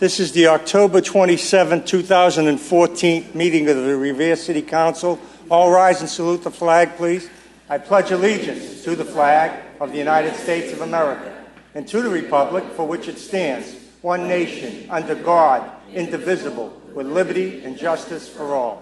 This is the October 27, 2014 meeting of the Revere City Council. All rise and salute the flag, please. I pledge allegiance to the flag of the United States of America and to the republic for which it stands, one nation, under God, indivisible, with liberty and justice for all.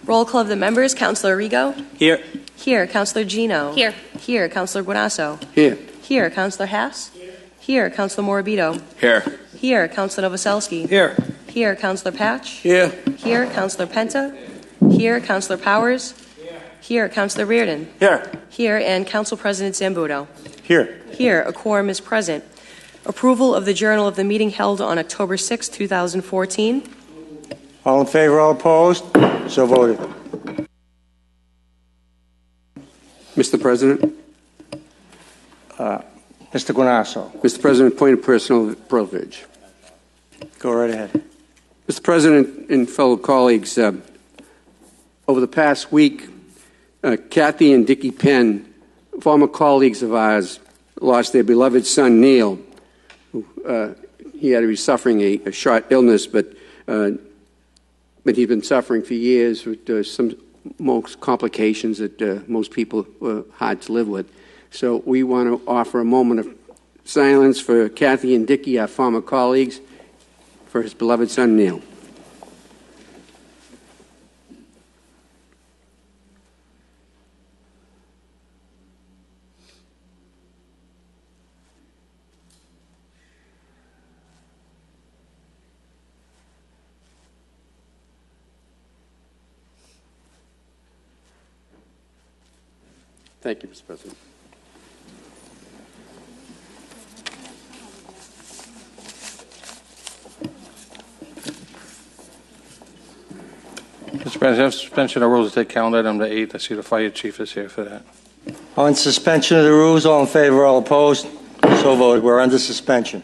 Roll call of the members. Councilor Rigo. Here. Here. Councilor Gino. Here. Here. Councilor Guanasso. Here. Here. Councilor Haas. Here. Councilor Morabito. Here. Here. Councilor Novoselsky. Here. Here. Councilor Patch. Here. Here. Councilor Penta. Here. Councilor Powers. Here. Councilor Reardon. Here. Here. And Council President Zambuto. Here. Here. A quorum is present. Approval of the journal of the meeting held on October 6, 2014. All in favor, all opposed? So voted. Mr. President. Mr. Guanasso. Mr. President, point of personal privilege. Go right ahead. Mr. President and fellow colleagues, over the past week, Kathy and Dickie Penn, former colleagues of ours, lost their beloved son, Neil. He had to be suffering a short illness, but he's been suffering for years with some most complications that most people were hard to live with. So we want to offer a moment of silence for Kathy and Dickie, our former colleagues, for his beloved son, Neil. Thank you, Mr. President. Mr. President, I have suspension of rules to take calendar item to 8. I see the fire chief is here for that. On suspension of the rules, all in favor, all opposed? So voted. We're under suspension.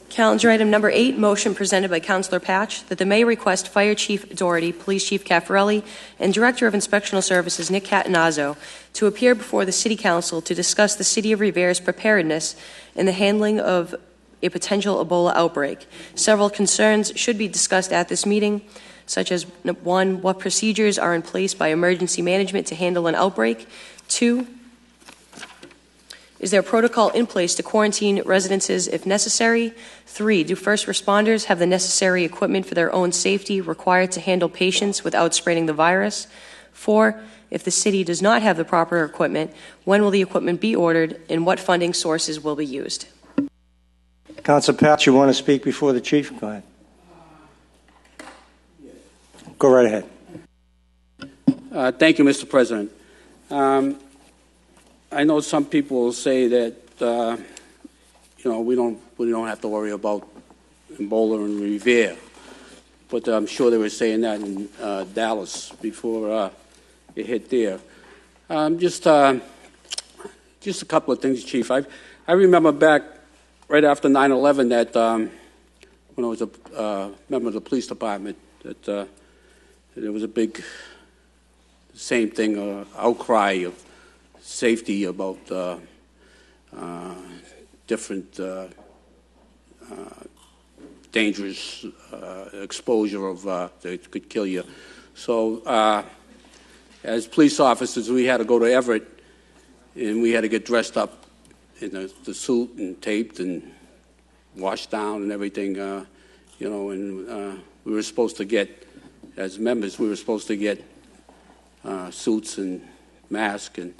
Calendar item number 8, motion presented by Councilor Patch that the mayor request Fire Chief Doherty, Police Chief Caffarelli, and Director of Inspectional Services Nick Catanazzo to appear before the City Council to discuss the City of Revere's preparedness in the handling of a potential Ebola outbreak. Several concerns should be discussed at this meeting, such as 1, what procedures are in place by emergency management to handle an outbreak? 2, is there a protocol in place to quarantine residences if necessary? 3, do first responders have the necessary equipment for their own safety required to handle patients without spreading the virus? 4, if the city does not have the proper equipment, when will the equipment be ordered and what funding sources will be used? Councilor Patch, you want to speak before the chief? Go ahead. Go right ahead. Thank you, Mr. President. I know some people will say that we don't have to worry about Ebola and Revere, but I'm sure they were saying that in Dallas before it hit there. Just a couple of things, Chief. I remember back right after 9/11 that when I was a member of the police department that there was a big same thing, outcry of safety about different dangerous exposure of that could kill you. So as police officers, we had to go to Everett, and we had to get dressed up in the suit and taped and washed down and everything, and we were supposed to get, as members, we were supposed to get suits and masks and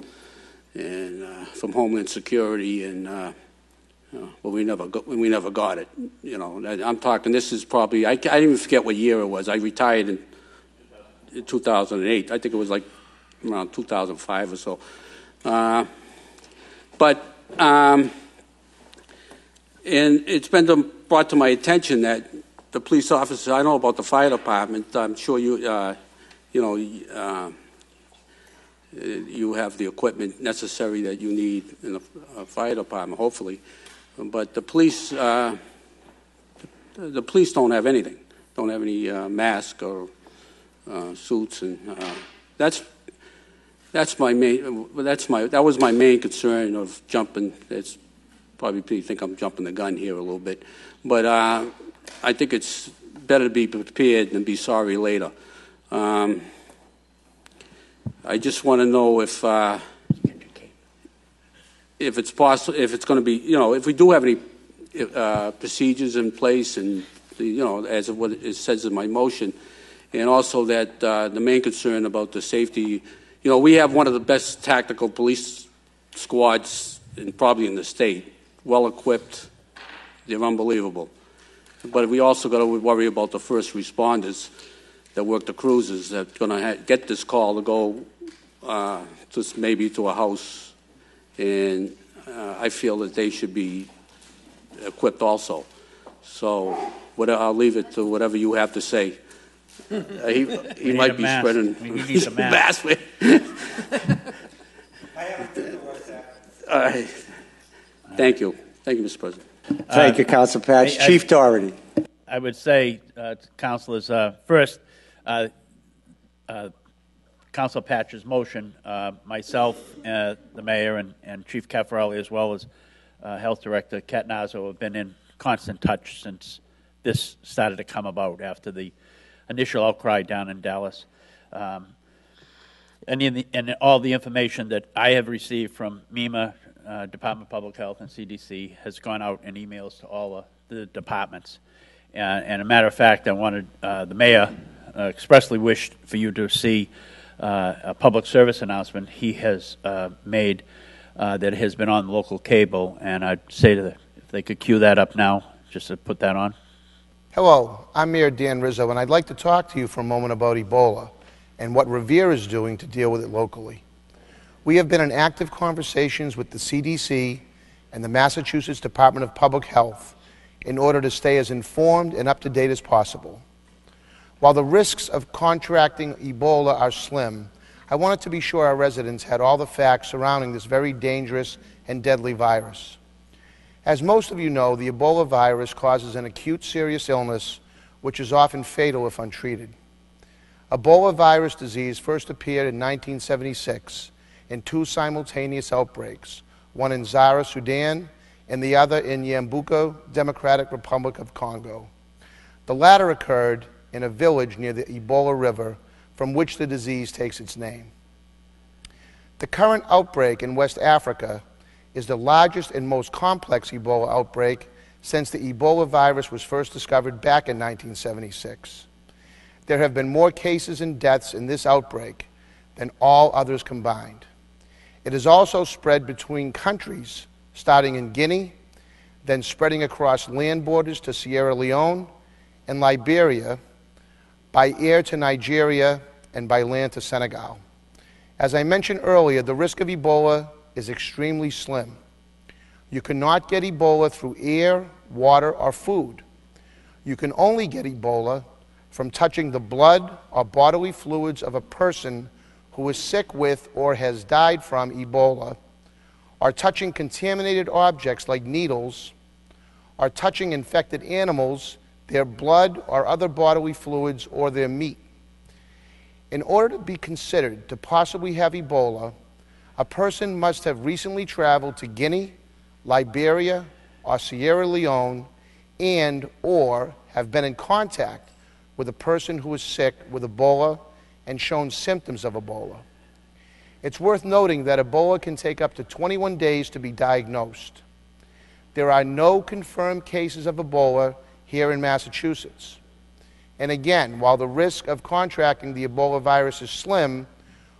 from Homeland Security, and but we never got it. I'm talking. This is probably I didn't even forget what year it was. I retired in 2008. I think it was like around 2005 or so. But and it's been brought to my attention that the police officers. I know about the fire department. I'm sure you you have the equipment necessary that you need in the fire department, hopefully. But the police don't have anything. Don't have any masks or suits, and that's That's my main. That was my main concern of jumping. It's probably people think I'm jumping the gun here a little bit, but I think it's better to be prepared than be sorry later. I just want to know if it's possible, if it's going to be, if we do have any procedures in place, and as of what it says in my motion, and also that the main concern about the safety. We have one of the best tactical police squads probably in the state, well equipped. They're unbelievable. But we also got to worry about the first responders that work the cruisers that are going to get this call to go maybe to a house, and I feel that they should be equipped also. So I'll leave it to whatever you have to say. He might be spreading. We need a mask. Thank you. Thank you, Mr. President. Thank you, Council Patch. Chief Doherty. I would say, councilors, first, Council Patch's motion, myself, the mayor, and Chief Caffarelli, as well as Health Director Catanazzo, have been in constant touch since this started to come about after the initial outcry down in Dallas. And all the information that I have received from MEMA, Department of Public Health, and CDC has gone out in emails to all the departments. And a matter of fact, I wanted the mayor expressly wished for you to see a public service announcement he has made that has been on local cable. And I'd say if they could cue that up now, just to put that on. Hello, I'm Mayor Dan Rizzo, and I'd like to talk to you for a moment about Ebola and what Revere is doing to deal with it locally. We have been in active conversations with the CDC and the Massachusetts Department of Public Health in order to stay as informed and up-to-date as possible. While the risks of contracting Ebola are slim, I wanted to be sure our residents had all the facts surrounding this very dangerous and deadly virus. As most of you know, the Ebola virus causes an acute serious illness which is often fatal if untreated. Ebola virus disease first appeared in 1976 in two simultaneous outbreaks, one in Zara, Sudan, and the other in Yambuco, Democratic Republic of Congo. The latter occurred in a village near the Ebola River, from which the disease takes its name. The current outbreak in West Africa is the largest and most complex Ebola outbreak since the Ebola virus was first discovered back in 1976. There have been more cases and deaths in this outbreak than all others combined. It has also spread between countries, starting in Guinea, then spreading across land borders to Sierra Leone and Liberia, by air to Nigeria, and by land to Senegal. As I mentioned earlier, the risk of Ebola is extremely slim. You cannot get Ebola through air, water, or food. You can only get Ebola from touching the blood or bodily fluids of a person who is sick with or has died from Ebola, or touching contaminated objects like needles, or touching infected animals, their blood or other bodily fluids, or their meat. In order to be considered to possibly have Ebola, a person must have recently traveled to Guinea, Liberia, or Sierra Leone, and or have been in contact with a person who is sick with Ebola and shown symptoms of Ebola. It's worth noting that Ebola can take up to 21 days to be diagnosed. There are no confirmed cases of Ebola here in Massachusetts. And again, while the risk of contracting the Ebola virus is slim,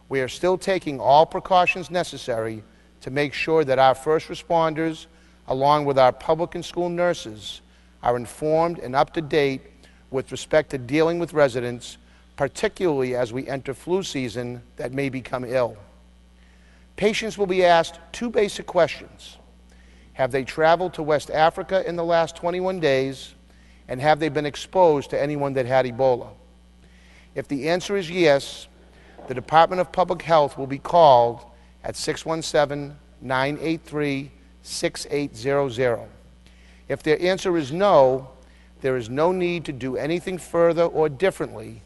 we are still taking all precautions necessary to make sure that our first responders, along with our public and school nurses, are informed and up to date with respect to dealing with residents, particularly as we enter flu season that may become ill. Patients will be asked two basic questions. Have they traveled to West Africa in the last 21 days? And have they been exposed to anyone that had Ebola? If the answer is yes, the Department of Public Health will be called at 617-983-6800. If their answer is no, there is no need to do anything further or differently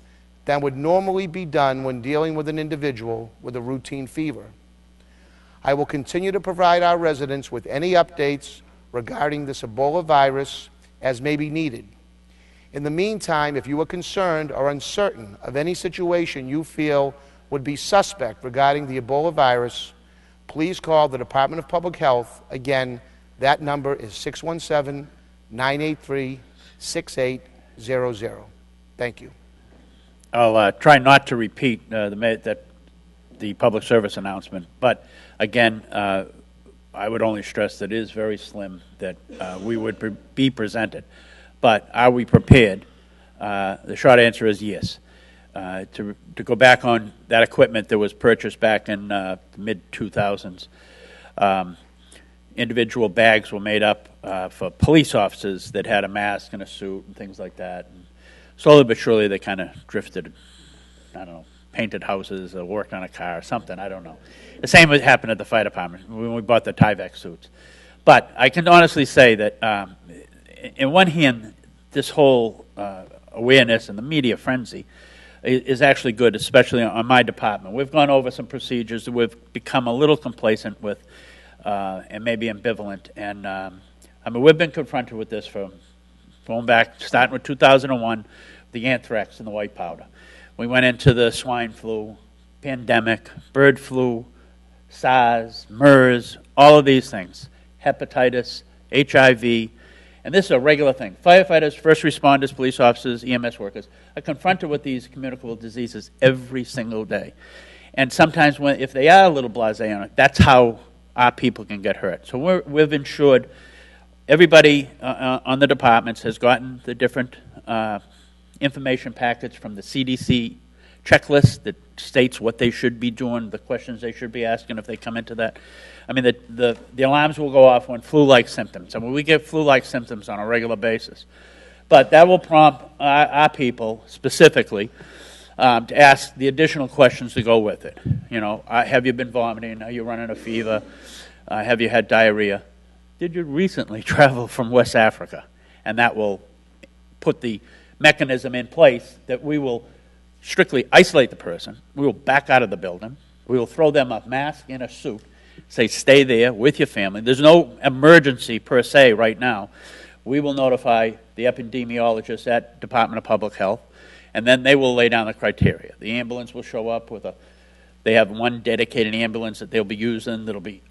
than would normally be done when dealing with an individual with a routine fever. I will continue to provide our residents with any updates regarding this Ebola virus as may be needed. In the meantime, if you are concerned or uncertain of any situation you feel would be suspect regarding the Ebola virus, please call the Department of Public Health. Again, that number is 617-983-6800. Thank you. I'll try not to repeat the public service announcement, but again, I would only stress that it is very slim that we would be presented. But are we prepared? The short answer is yes. To go back on that equipment that was purchased back in the mid-2000s, individual bags were made up for police officers that had a mask and a suit and things like that. And slowly but surely they kind of drifted, I don't know, painted houses or worked on a car or something, I don't know. The same would happen at the fire department when we bought the Tyvek suits. But I can honestly say that in one hand, this whole awareness and the media frenzy is actually good, especially on my department. We've gone over some procedures that we've become a little complacent with and maybe ambivalent. And I mean, we've been confronted with this from going back, starting with 2001, the anthrax and the white powder. We went into the swine flu, pandemic, bird flu, SARS, MERS, all of these things, hepatitis, HIV, and this is a regular thing. Firefighters, first responders, police officers, EMS workers are confronted with these communicable diseases every single day. And sometimes if they are a little blasé on it, that's how our people can get hurt. So we've ensured everybody on the departments has gotten the different information packets from the CDC checklist that states what they should be doing, the questions they should be asking if they come into that. I mean, the alarms will go off when flu-like symptoms. I mean, we get flu-like symptoms on a regular basis. But that will prompt our people specifically to ask the additional questions to go with it. You know, have you been vomiting? Are you running a fever? Have you had diarrhea? Did you recently travel from West Africa? And that will put the mechanism in place that we will strictly isolate the person. We will back out of the building. We will throw them a mask and a suit, say stay there with your family. There's no emergency per se right now. We will notify the epidemiologist at Department of Public Health, and then they will lay down the criteria. The ambulance will show up with they have one dedicated ambulance that they'll be using that'll be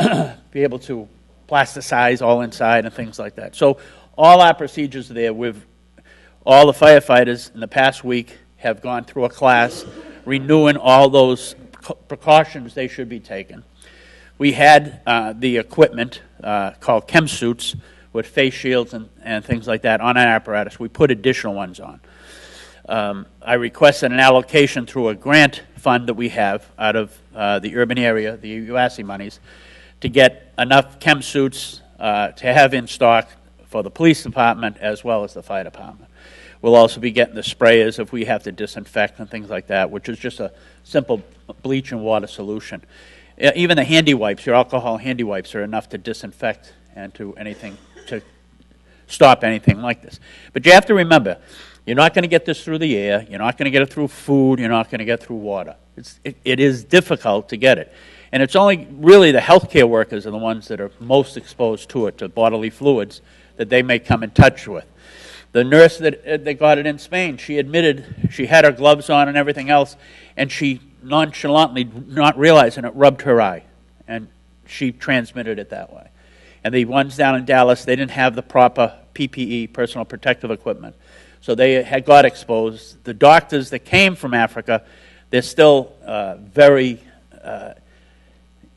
able to plasticize all inside and things like that. So all our procedures are there. All the firefighters in the past week have gone through a class renewing all those precautions they should be taking. We had the equipment called chem suits with face shields and things like that on our apparatus. We put additional ones on. I requested an allocation through a grant fund that we have out of the urban area, the UASI monies, to get enough chem suits to have in stock for the police department as well as the fire department. We'll also be getting the sprayers if we have to disinfect and things like that, which is just a simple bleach and water solution. Even the handy wipes, your alcohol handy wipes, are enough to disinfect and to stop anything like this. But you have to remember, you're not going to get this through the air, you're not going to get it through food, you're not going to get it through water. It is difficult to get it. And it's only really the healthcare workers are the ones that are most exposed to it, to bodily fluids that they may come in touch with. The nurse that got it in Spain, she admitted she had her gloves on and everything else, and she nonchalantly, not realizing it, rubbed her eye, and she transmitted it that way. And the ones down in Dallas, they didn't have the proper PPE, personal protective equipment, so they had got exposed. The doctors that came from Africa, they're still very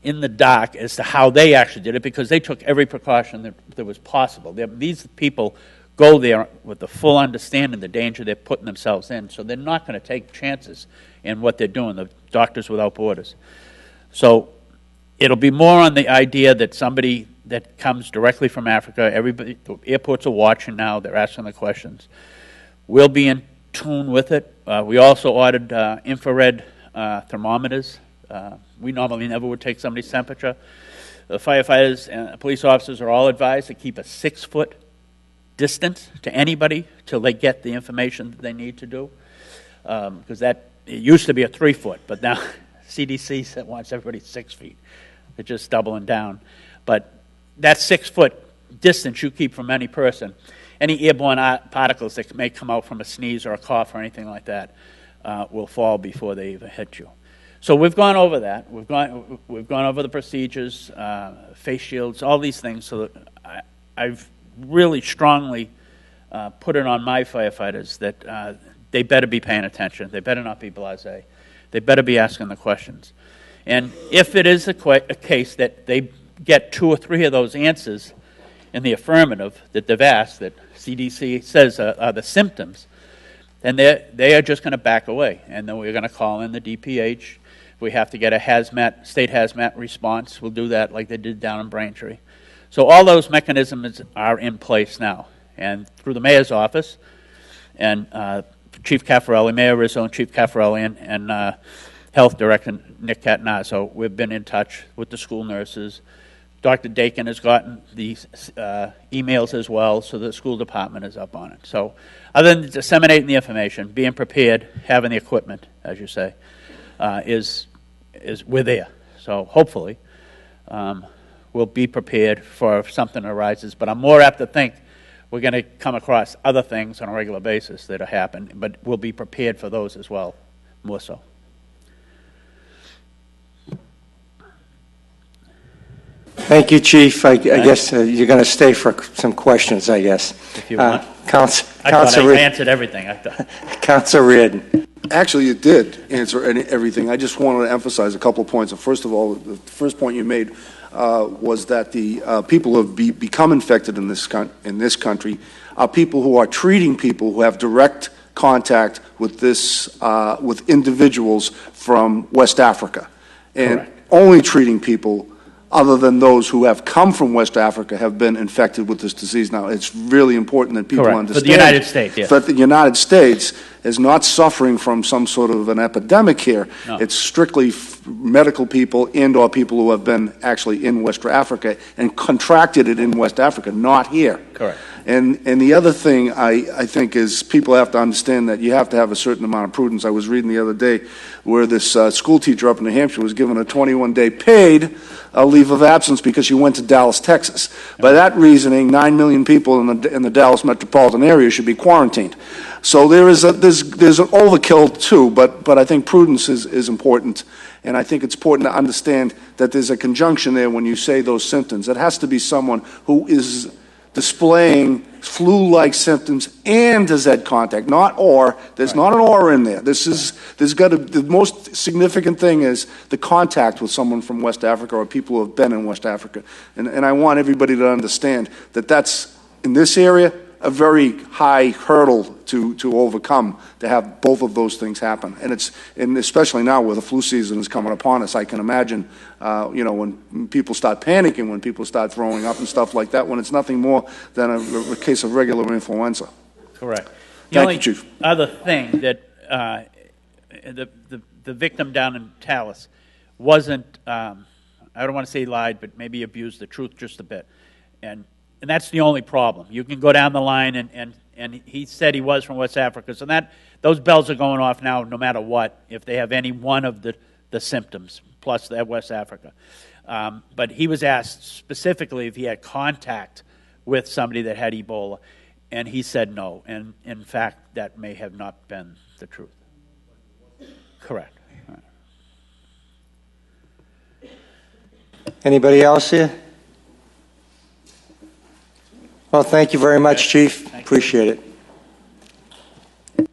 in the dark as to how they actually did it, because they took every precaution that was possible. These people go there with the full understanding of the danger they're putting themselves in, so they're not going to take chances in what they're doing, the Doctors Without Borders. So it'll be more on the idea that somebody that comes directly from Africa, everybody, the airports are watching now, they're asking the questions. We'll be in tune with it. We also ordered infrared thermometers. We normally never would take somebody's temperature. The firefighters and police officers are all advised to keep a 6-foot distance to anybody till they get the information that they need to do, because that it used to be a 3-foot, but now CDC wants everybody 6 feet. They're just doubling down. But that 6-foot distance you keep from any person, any airborne particles that may come out from a sneeze or a cough or anything like that will fall before they even hit you. So we've gone over that. We've gone over the procedures, face shields, all these things. So that I've really strongly put it on my firefighters that they better be paying attention. They better not be blasé. They better be asking the questions. And if it is a case that they get 2 or 3 of those answers in the affirmative that they've asked, that CDC says are the symptoms, then they are just going to back away. And then we're going to call in the DPH. If we have to get a state hazmat response, we'll do that like they did down in Braintree. So all those mechanisms are in place now. And through the mayor's office and Chief Caffarelli, Mayor Rizzo and Chief Caffarelli and Health Director Nick Catanazzo, we've been in touch with the school nurses. Dr. Dakin has gotten these emails as well, so the school department is up on it. So other than disseminating the information, being prepared, having the equipment, as you say, is we're there. So hopefully we'll be prepared for if something arises. But I'm more apt to think we're going to come across other things on a regular basis that happen, but we'll be prepared for those as well, more so. Thank you, Chief. I guess you're going to stay for some questions, I guess. If you want. I thought I answered everything. Councilor Reardon. Actually, you did answer everything. I just wanted to emphasize a couple of points. First of all, the first point you made was that the people who have become infected in this country are people who are treating people who have direct contact with with individuals from West Africa, and Correct. Only treating people other than those who have come from West Africa have been infected with this disease. Now, it's really important that people Correct. understand. For the United States, yes. But the United States is not suffering from some sort of an epidemic here. No. It's strictly medical people and or people who have been actually in West Africa and contracted it in West Africa, not here. Correct. And the other thing I think is people have to understand that you have to have a certain amount of prudence. I was reading the other day where this school teacher up in New Hampshire was given a 21-day paid leave of absence because she went to Dallas, Texas. By that reasoning, 9 million people in the Dallas metropolitan area should be quarantined. So there's an overkill too, but I think prudence is important. And I think it's important to understand that there's a conjunction there when you say those symptoms. It has to be someone who is displaying flu-like symptoms and has had contact, not or. There's not an or in there. The most significant thing is the contact with someone from West Africa or people who have been in West Africa. And I want everybody to understand that that's, in this area, a very high hurdle to overcome, to have both of those things happen. And especially now where the flu season is coming upon us, I can imagine, when people start panicking, when people start throwing up and stuff like that, when it's nothing more than a case of regular influenza. Correct. Thank you, Chief. The other thing that the victim down in Tallis wasn't, I don't want to say lied, but maybe abused the truth just a bit. And that's the only problem. You can go down the line, and he said he was from West Africa. So those bells are going off now no matter what, if they have any one of the symptoms, plus that West Africa. But he was asked specifically if he had contact with somebody that had Ebola, and he said no. And, in fact, that may have not been the truth. Correct. All right. Anybody else here? Well, thank you very much, Chief. Appreciate it.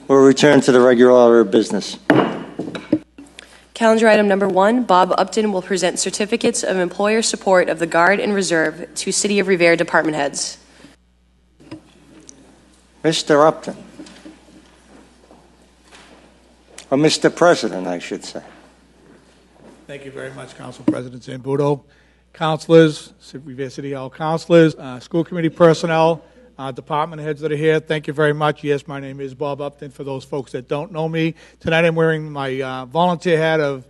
We'll return to the regular order of business. Calendar item number 1, Bob Upton will present certificates of employer support of the Guard and Reserve to City of Revere department heads. Mr. Upton. Or Mr. President, I should say. Thank you very much, Council President Zambudo. Councilors, Revere City Hall councilors, school committee personnel, department heads that are here, thank you very much. Yes, my name is Bob Upton, for those folks that don't know me. Tonight I'm wearing my volunteer hat of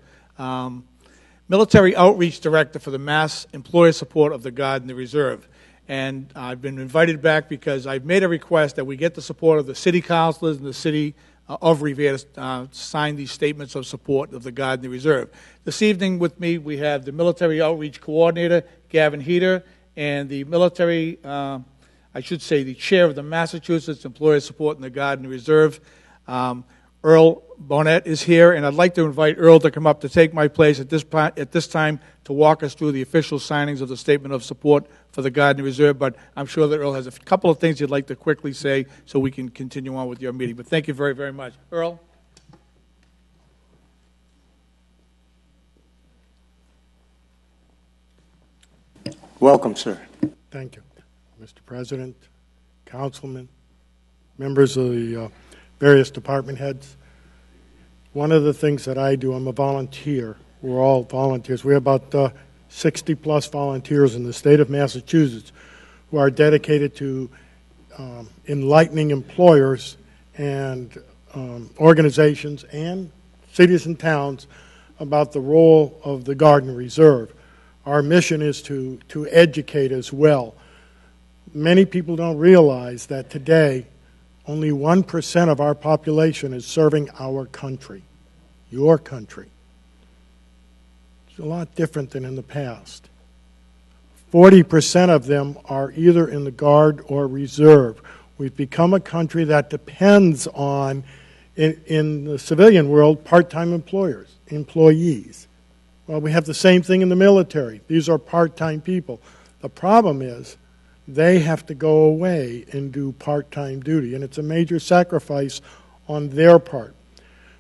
Military Outreach Director for the Mass Employer Support of the Guard and the Reserve. And I've been invited back because I've made a request that we get the support of the city councilors and the city of Revere to sign these statements of support of the Guard and the Reserve. This evening with me, we have the Military Outreach Coordinator, Gavin Heater, and the military, the chair of the Massachusetts Employer Support and the Guard and the Reserve, Earl Bonnet is here, and I'd like to invite Earl to come up to take my place at this time to walk us through the official signings of the statement of support for the Guard and the Reserve, but I'm sure that Earl has a couple of things he'd like to quickly say so we can continue on with your meeting. But thank you very, very much. Earl? Welcome, sir. Thank you, Mr. President, councilmen, members of the various department heads. One of the things that I do, I'm a volunteer. We're all volunteers. We have about 60-plus volunteers in the state of Massachusetts who are dedicated to enlightening employers and organizations and cities and towns about the role of the Guard and Reserve. Our mission is to educate as well. Many people don't realize that today only 1% of our population is serving our country, your country. It's a lot different than in the past. 40% of them are either in the Guard or Reserve. We've become a country that depends on, in the civilian world, part-time employees. Well, we have the same thing in the military. These are part-time people. The problem is they have to go away and do part-time duty, and it's a major sacrifice on their part.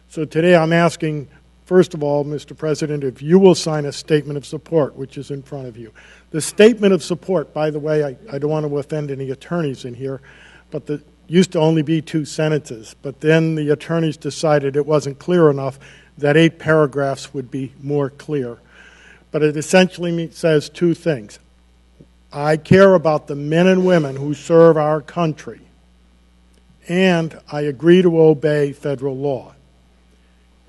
So today I'm asking, first of all, Mr. President, if you will sign a statement of support, which is in front of you. The statement of support, by the way, I don't want to offend any attorneys in here, but it used to only be 2 sentences, but then the attorneys decided it wasn't clear enough, that 8 paragraphs would be more clear. But it essentially says 2 things. I care about the men and women who serve our country, and I agree to obey federal law.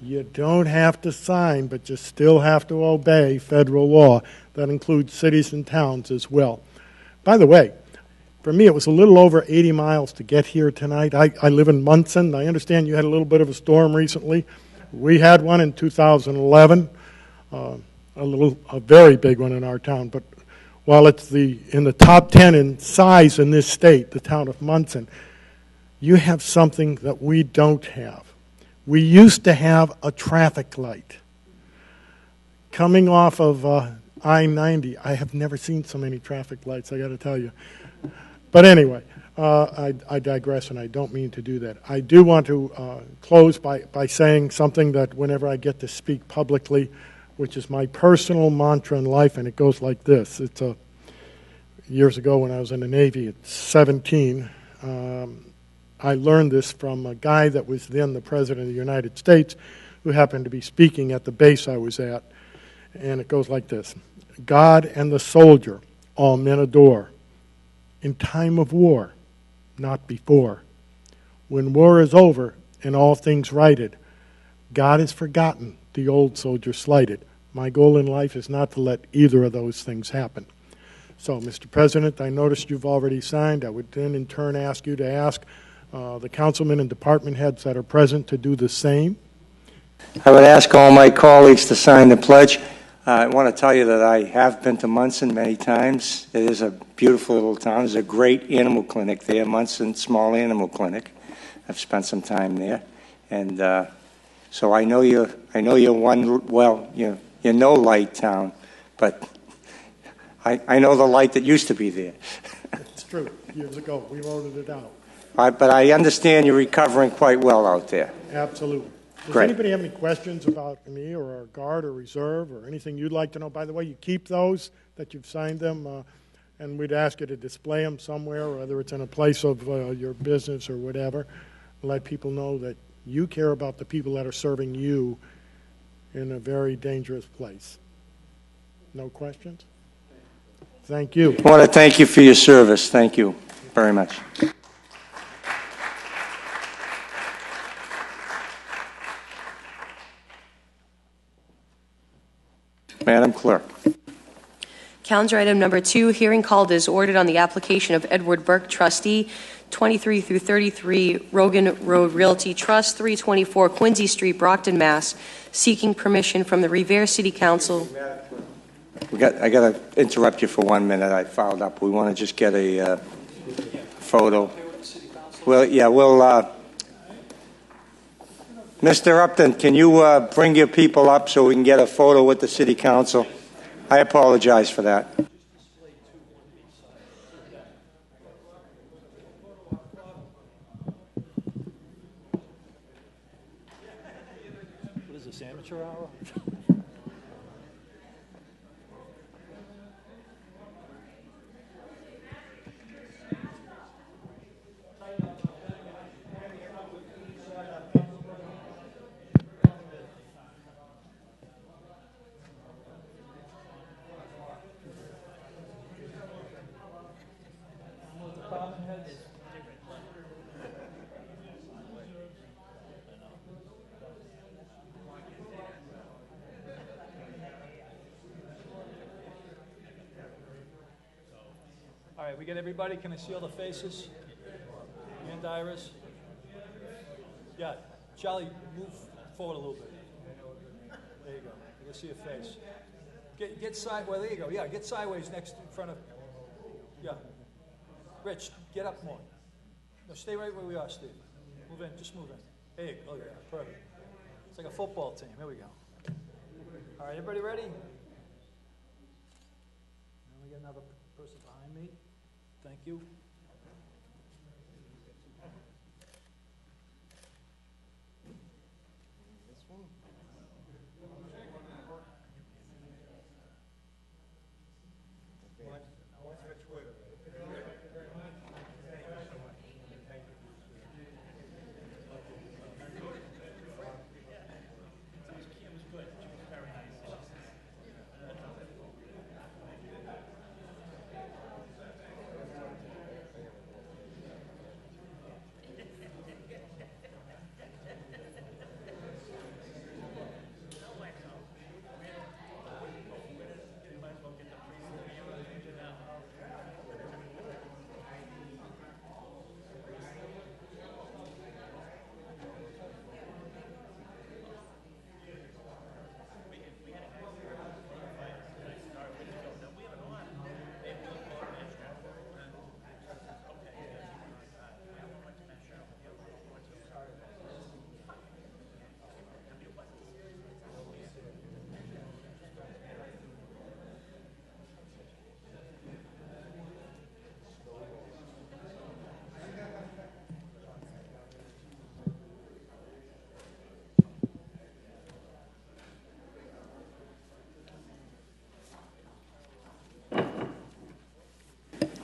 You don't have to sign, but you still have to obey federal law. That includes cities and towns as well. By the way, for me it was a little over 80 miles to get here tonight. I live in Munson. I understand you had a little bit of a storm recently. We had one in 2011, a very big one in our town, but while it's in the top 10 in size in this state, the town of Munson, you have something that we don't have. We used to have a traffic light. Coming off of I-90, I have never seen so many traffic lights, I got to tell you. But anyway, I digress, and I don't mean to do that. I do want to close by saying something that whenever I get to speak publicly, which is my personal mantra in life, and it goes like this. It's years ago when I was in the Navy at 17, I learned this from a guy that was then the President of the United States who happened to be speaking at the base I was at, and it goes like this. God and the soldier all men adore, in time of war, not before. When war is over and all things righted, God is forgotten, the old soldier slighted. My goal in life is not to let either of those things happen. So, Mr. President, I noticed you've already signed. I would then in turn ask you to ask the councilmen and department heads that are present to do the same. I would ask all my colleagues to sign the pledge. I want to tell you that I have been to Munson many times. It is a beautiful little town. There's a great animal clinic there, Munson Small Animal Clinic. I've spent some time there, and so I know you're one. Well, you know Light Town, but I know the light that used to be there. It's true. Years ago, we voted it out. But I understand you're recovering quite well out there. Absolutely. Does Great. anybody have any questions about me or our Guard or Reserve or anything you'd like to know? By the way, you keep those that you've signed them, and we'd ask you to display them somewhere, whether it's in a place of your business or whatever. Let people know that you care about the people that are serving you in a very dangerous place. No questions? Thank you. I want to thank you for your service. Thank you very much. Madam Clerk. Calendar item number 2, hearing called is ordered on the application of Edward Burke, trustee, 23 through 33 Rogan Road Realty Trust, 324 Quincy Street, Brockton, Mass., seeking permission from the Revere City Council. I got to interrupt you for 1 minute. I fouled up. We want to just get a photo. Well, yeah, Mr. Upton, can you bring your people up so we can get a photo with the City Council? I apologize for that. What is this, amateur hour? All right, we get everybody. Can I see all the faces? And Iris? Yeah. Charlie, move forward a little bit. There you go. I can see your face. Get side. Well, there you go. Yeah, get sideways next in front of. Yeah. Rich, get up more. No, stay right where we are, Steve. Move in. Just move in. There you go. Oh, yeah. Perfect. It's like a football team. Here we go. All right, everybody ready? Now we get another person behind me. Thank you.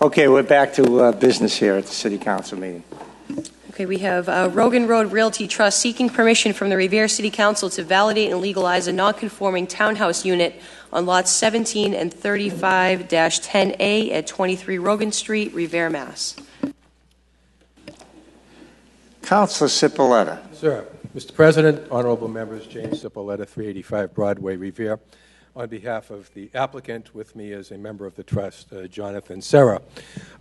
Okay, we're back to business here at the City Council meeting. Okay, we have Rogan Road Realty Trust seeking permission from the Revere City Council to validate and legalize a non-conforming townhouse unit on lots 17 and 35-10A at 23 Rogan Street, Revere, Mass. Councilor Cipolletta. Sir, Mr. President, honorable members, James Cipolletta, 385 Broadway, Revere. On behalf of the applicant, with me as a member of the trust, Jonathan Serra,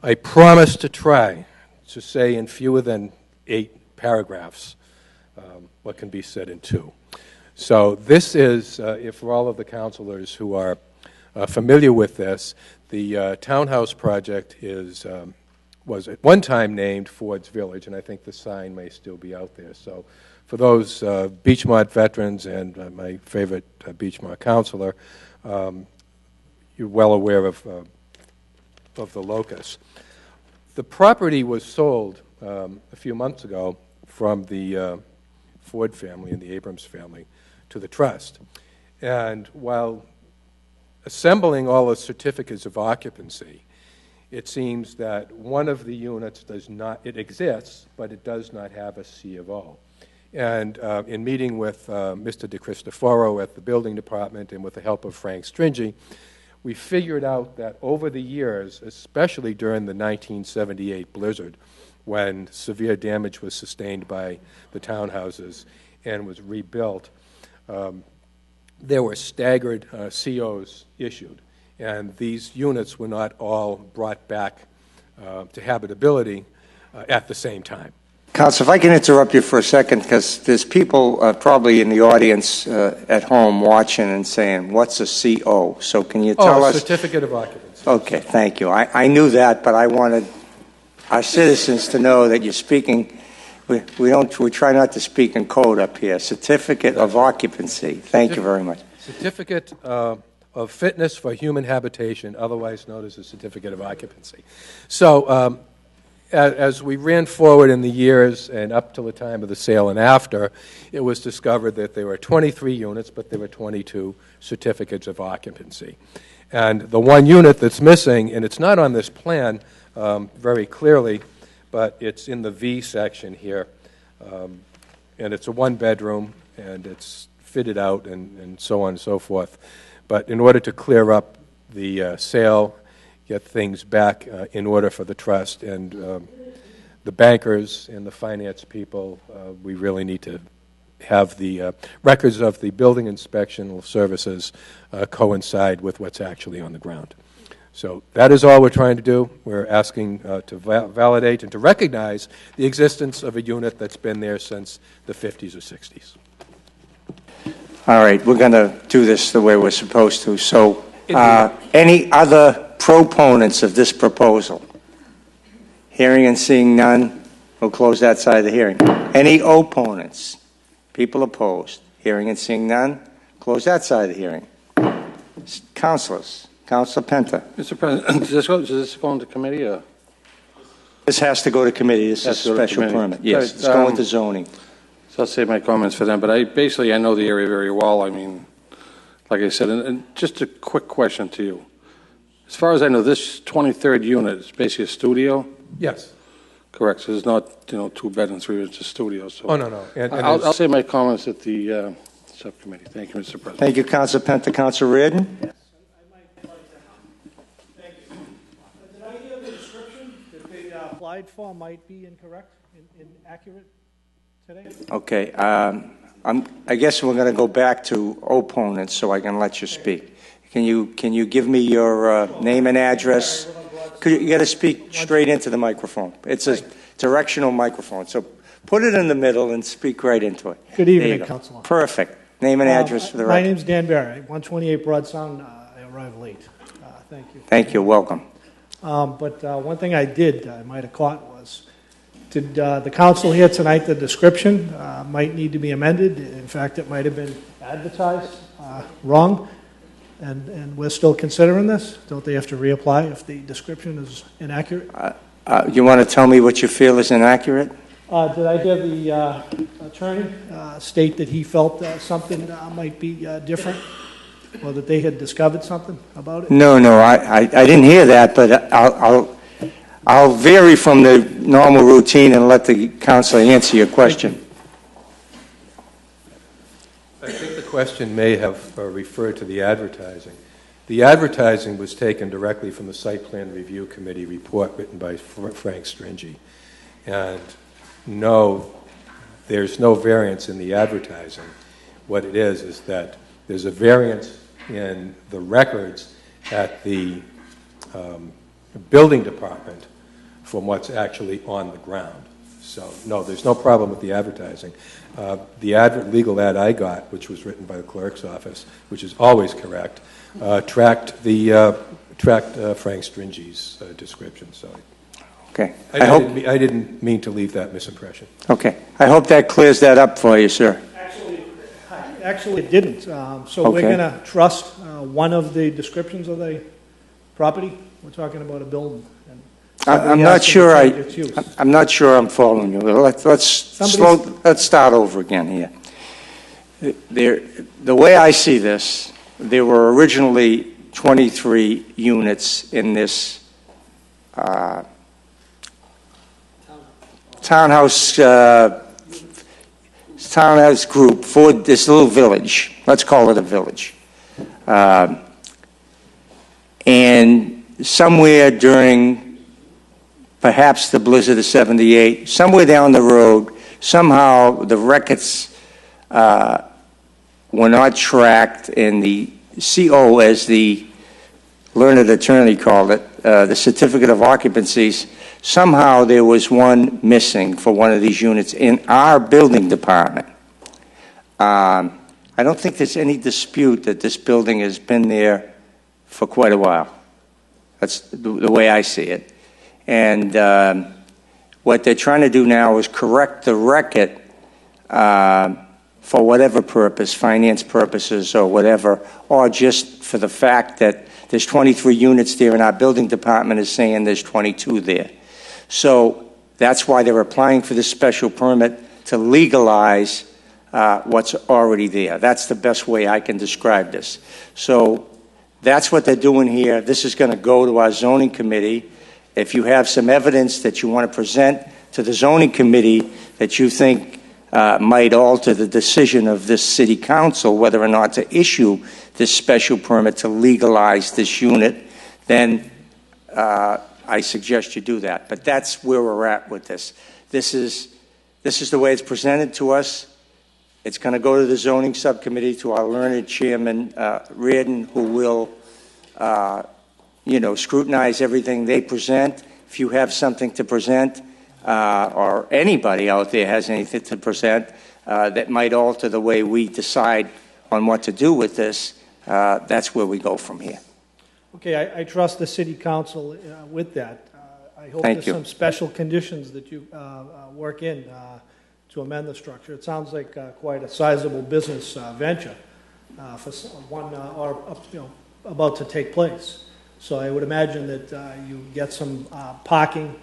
I promise to try to say in fewer than 8 paragraphs what can be said in 2. So this is, for all of the councilors who are familiar with this, the townhouse project was at one time named Ford's Village, and I think the sign may still be out there. So for those Beachmont veterans and my favorite Beachmont councilor, you're well aware of the locus. The property was sold a few months ago from the Ford family and the Abrams family to the trust. And while assembling all the certificates of occupancy, it seems that one of the units does not, it exists, but it does not have a C of O. And in meeting with Mr. DeCristoforo at the building department and with the help of Frank Stringy, we figured out that over the years, especially during the 1978 blizzard, when severe damage was sustained by the townhouses and was rebuilt, there were staggered COs issued. And these units were not all brought back to habitability at the same time. Counsel, if I can interrupt you for a second, because there's people probably in the audience at home watching and saying, what's a CO? So can you tell us? Certificate of occupancy. Okay, thank you. I knew that, but I wanted our citizens to know that you're speaking. We try not to speak in code up here. Certificate of occupancy. Thank you very much. Certificate of fitness for human habitation, otherwise known as a certificate of occupancy. So as we ran forward in the years and up till the time of the sale and after, it was discovered that there were 23 units, but there were 22 certificates of occupancy. And the one unit that's missing, and it's not on this plan very clearly, but it's in the V section here, and it's a one-bedroom, and it's fitted out and so on and so forth. But in order to clear up the sale, get things back in order for the trust and the bankers and the finance people, we really need to have the records of the building inspectional services coincide with what's actually on the ground. So that is all we're trying to do. We're asking to validate and to recognize the existence of a unit that's been there since the 50s or 60s. All right, we're going to do this the way we're supposed to. So any other proponents of this proposal? Hearing and seeing none, we'll close that side of the hearing. Any opponents? People opposed? Hearing and seeing none, close that side of the hearing. Councilors, Councilor Penta. Mr. President, does this go into committee? Or? This has to go to committee. This is a special permit. Yes, it's going to zoning. So I'll save my comments for them, but I know the area very well. I mean, like I said, and just a quick question to you. As far as I know, this 23rd unit is basically a studio? Yes. Correct. So it's not, 2 bedrooms, 3 rooms, it's a studio. So no. And I'll save my comments at the subcommittee. Thank you, Mr. President. Thank you, Councilor Penta. Councilor Reardon? Yes, I might like to. Thank you. Did I hear the description that they applied for might be incorrect, inaccurate today? Okay. I guess we're going to go back to opponents so I can let you speak. Can you give me your name and address? You got to speak straight into the microphone. It's a directional microphone, so put it in the middle and speak right into it. Good evening, Councilor. Perfect. Name and address for the record. My name's Dan Barry, 128 Broad Sound. I arrived late. Thank you. Thank you. Welcome. But one thing I might have caught was, did the council here tonight, the description might need to be amended. In fact, it might have been advertised wrong. And we're still considering this? Don't they have to reapply if the description is inaccurate? You want to tell me what you feel is inaccurate? Did I hear the attorney state that he felt something might be different, or that they had discovered something about it? No, I didn't hear that, but I'll vary from the normal routine and let the councilor answer your question. I think the question may have referred to the advertising. The advertising was taken directly from the Site Plan Review Committee report written by Frank Stringy. And no, there's no variance in the advertising. What it is that there's a variance in the records at the building department from what's actually on the ground. So, no, there's no problem with the advertising. The legal ad I got, which was written by the clerk's office, which is always correct, tracked Frank Stringy's description. So, okay. I didn't mean to leave that misimpression. Okay. I hope that clears that up for you, sir. Actually, it didn't. So we're going to trust one of the descriptions of the property. We're talking about a building. I'm not sure. I'm not sure I'm following you. Let's start over again here. The way I see this, there were originally 23 units in this townhouse group for this little village. Let's call it a village. And somewhere during perhaps the blizzard of '78, somewhere down the road, somehow the records were not tracked, and the CO, as the learned attorney called it, the certificate of occupancies, somehow there was one missing for one of these units in our building department. I don't think there's any dispute that this building has been there for quite a while. That's the way I see it. And what they're trying to do now is correct the record for whatever purpose, finance purposes or whatever, or just for the fact that there's 23 units there and our building department is saying there's 22 there. So that's why they're applying for this special permit to legalize what's already there. That's the best way I can describe this. So that's what they're doing here. This is going to go to our zoning committee. If you have some evidence that you want to present to the zoning committee that you think might alter the decision of this city council whether or not to issue this special permit to legalize this unit, then I suggest you do that. But that's where we're at with this. This is the way it's presented to us. It's going to go to the zoning subcommittee, to our learned chairman, Reardon, who will, scrutinize everything they present. If you have something to present, or anybody out there has anything to present that might alter the way we decide on what to do with this, that's where we go from here. Okay, I trust the city council with that. I hope Thank there's you. some special conditions that you work in to amend the structure. It sounds like quite a sizable business venture for one about to take place. So I would imagine that you get some parking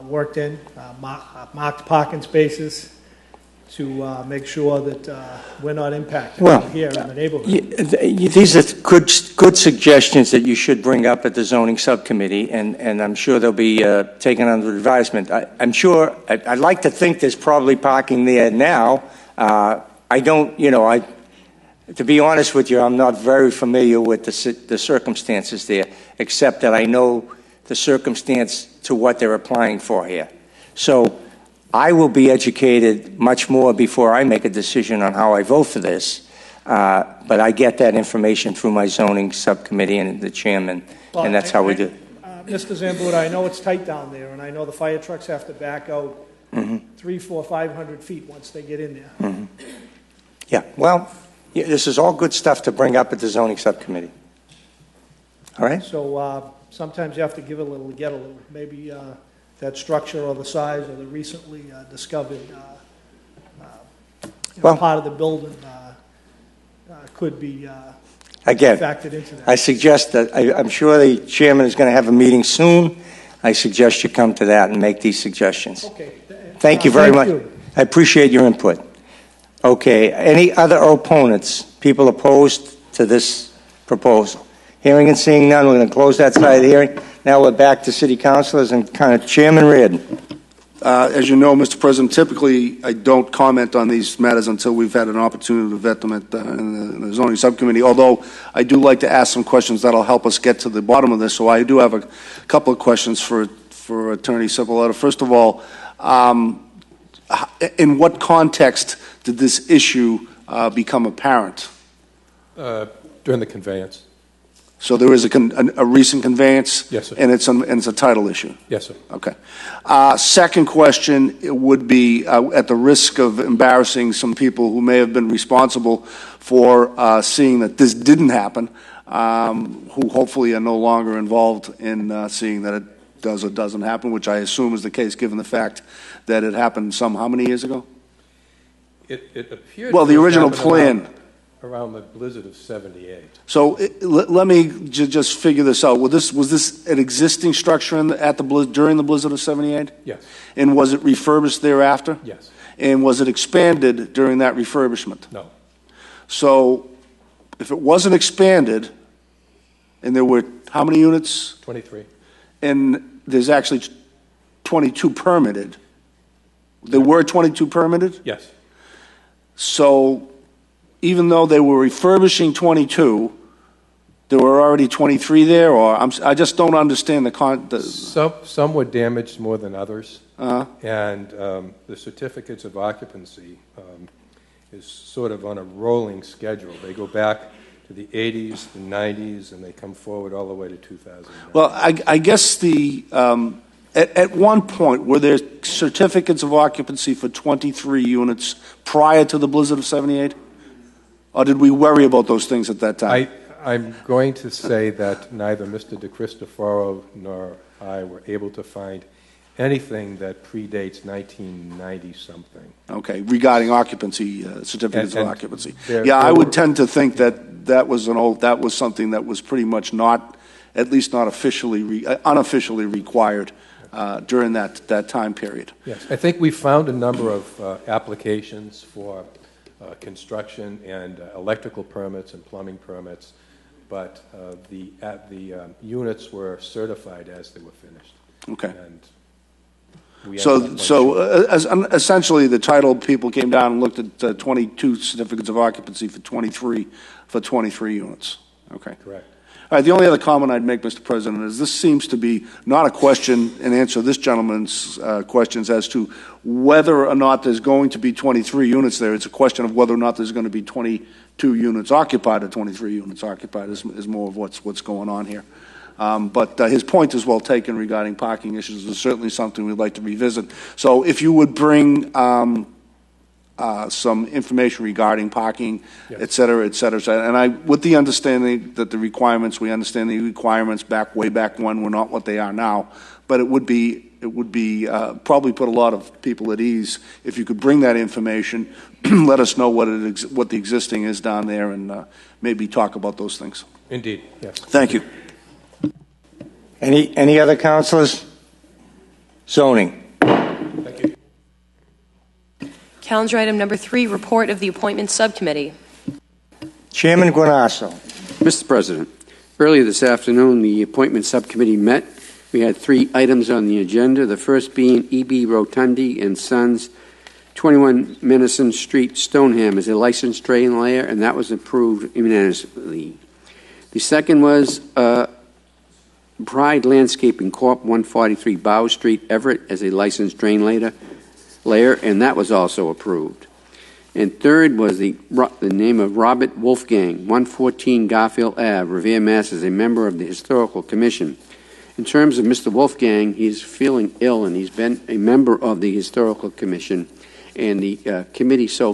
worked in, marked parking spaces to make sure that we're not impacted here in the neighborhood. These are good suggestions that you should bring up at the zoning subcommittee, and I'm sure they'll be taken under advisement. I'm sure, I'd like to think there's probably parking there now. I don't, to be honest with you, I'm not very familiar with the circumstances there, except that I know the circumstance to what they're applying for here. So I will be educated much more before I make a decision on how I vote for this. But I get that information through my zoning subcommittee and the chairman, and that's how we do it. Mr. Zambuda, I know it's tight down there, and I know the fire trucks have to back out 300, 400, 500 feet once they get in there. Yeah, well, this is all good stuff to bring up at the zoning subcommittee. All right? So sometimes you have to give a little, get a little. Maybe that structure or the size or the recently discovered part of the building could be Again, factored into that. I suggest that, I'm sure the chairman is going to have a meeting soon. I suggest you come to that and make these suggestions. Okay. Thank you very much. I appreciate your input. Okay, any other opponents? People opposed to this proposal? Hearing and seeing none, we're going to close that side of the hearing. Now we're back to city councilors and kind of Chairman Reardon. As you know, Mr. President, typically I don't comment on these matters until we've had an opportunity to vet them in the zoning subcommittee, although I do like to ask some questions that will help us get to the bottom of this. So I do have a couple of questions for Attorney Cipolletta. First of all, in what context did this issue become apparent? During the conveyance. So there is a recent conveyance? Yes, sir. And it's a title issue? Yes, sir. Okay. Second question would be, at the risk of embarrassing some people who may have been responsible for seeing that this didn't happen, who hopefully are no longer involved in seeing that it does or doesn't happen, which I assume is the case given the fact that it happened how many years ago? It appeared well, to the have original happened plan. around the blizzard of '78. So let me just figure this out. Was this an existing structure during the blizzard of '78? Yes. And was it refurbished thereafter? Yes. And was it expanded during that refurbishment? No. So if it wasn't expanded, and there were how many units? 23. And there's actually 22 permitted. There were 22 permitted? Yes. So even though they were refurbishing 22, there were already 23 there, or I just don't understand Some were damaged more than others, and the certificates of occupancy is sort of on a rolling schedule. They go back to the 80s, the 90s, and they come forward all the way to 2009. Well, I guess At one point, were there certificates of occupancy for 23 units prior to the blizzard of 78? Or did we worry about those things at that time? I'm going to say that neither Mr. DeCristoforo nor I were able to find anything that predates 1990-something. Okay, regarding occupancy, certificates of occupancy. I would tend to think that was something that was pretty much not, at least not officially, unofficially required during that time period. Yes, I think we found a number of applications for construction and electrical permits and plumbing permits, but the units were certified as they were finished. Okay. And essentially, the title people came down and looked at 22 certificates of occupancy for 23 units. Okay. Correct. All right. The only other comment I'd make, Mr. President, is this seems to be not a question and answer this gentleman's questions as to whether or not there's going to be 23 units there. It's a question of whether or not there's going to be 22 units occupied or 23 units occupied is more of what's going on here. But his point is well taken regarding parking issues. Is certainly something we'd like to revisit. So if you would bring some information regarding parking, yes, et cetera, and with the understanding that we understand the requirements way back when were not what they are now, but it would be probably put a lot of people at ease if you could bring that information, let us know what the existing is down there, and maybe talk about those things. Indeed, yes. Thank you. Any other councilors? Zoning. Thank you. Calendar item number 3, report of the Appointments Subcommittee. Chairman Guanasso. Mr. President, earlier this afternoon, the Appointments Subcommittee met. We had 3 items on the agenda, the first being E.B. Rotundi and Sons, 21 Menison Street, Stoneham, as a licensed drain layer, and that was approved unanimously. The second was Pride Landscaping Corp., 143 Bow Street, Everett, as a licensed drain layer, and that was also approved. And third was the name of Robert Wolfgang, 114 Garfield Ave, Revere, Mass., as a member of the Historical Commission. In terms of Mr. Wolfgang, he's feeling ill, and he's been a member of the Historical Commission, and the committee saw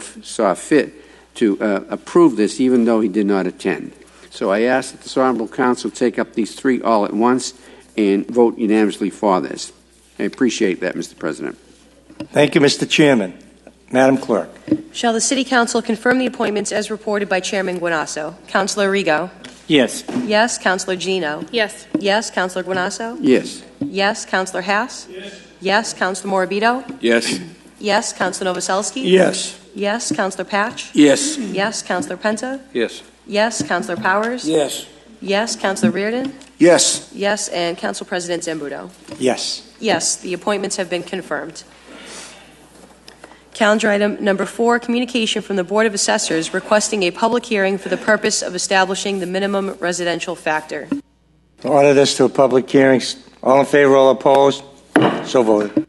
fit to approve this, even though he did not attend. So I ask that this Honorable Council take up these 3 all at once and vote unanimously for this. I appreciate that, Mr. President. Thank you, Mr. Chairman. Madam Clerk. Shall the City Council confirm the appointments as reported by Chairman Guanasso? Councilor Rigo? Yes. Yes. Councilor Gino? Yes. Yes. Councilor Guanasso? Yes. Yes. Councilor Haas? Yes. Yes. Councilor Morabito? Yes. Yes. Councilor Novoselsky? Yes. Yes. Councilor Patch? Yes. Yes. Councilor Penta? Yes. Yes. Councilor Powers? Yes. Yes. Councilor Reardon? Yes. Yes. And Council President Zambudo? Yes. Yes. The appointments have been confirmed. Calendar item number 4, communication from the Board of Assessors requesting a public hearing for the purpose of establishing the minimum residential factor. Order this to a public hearing. All in favor, all opposed? So voted.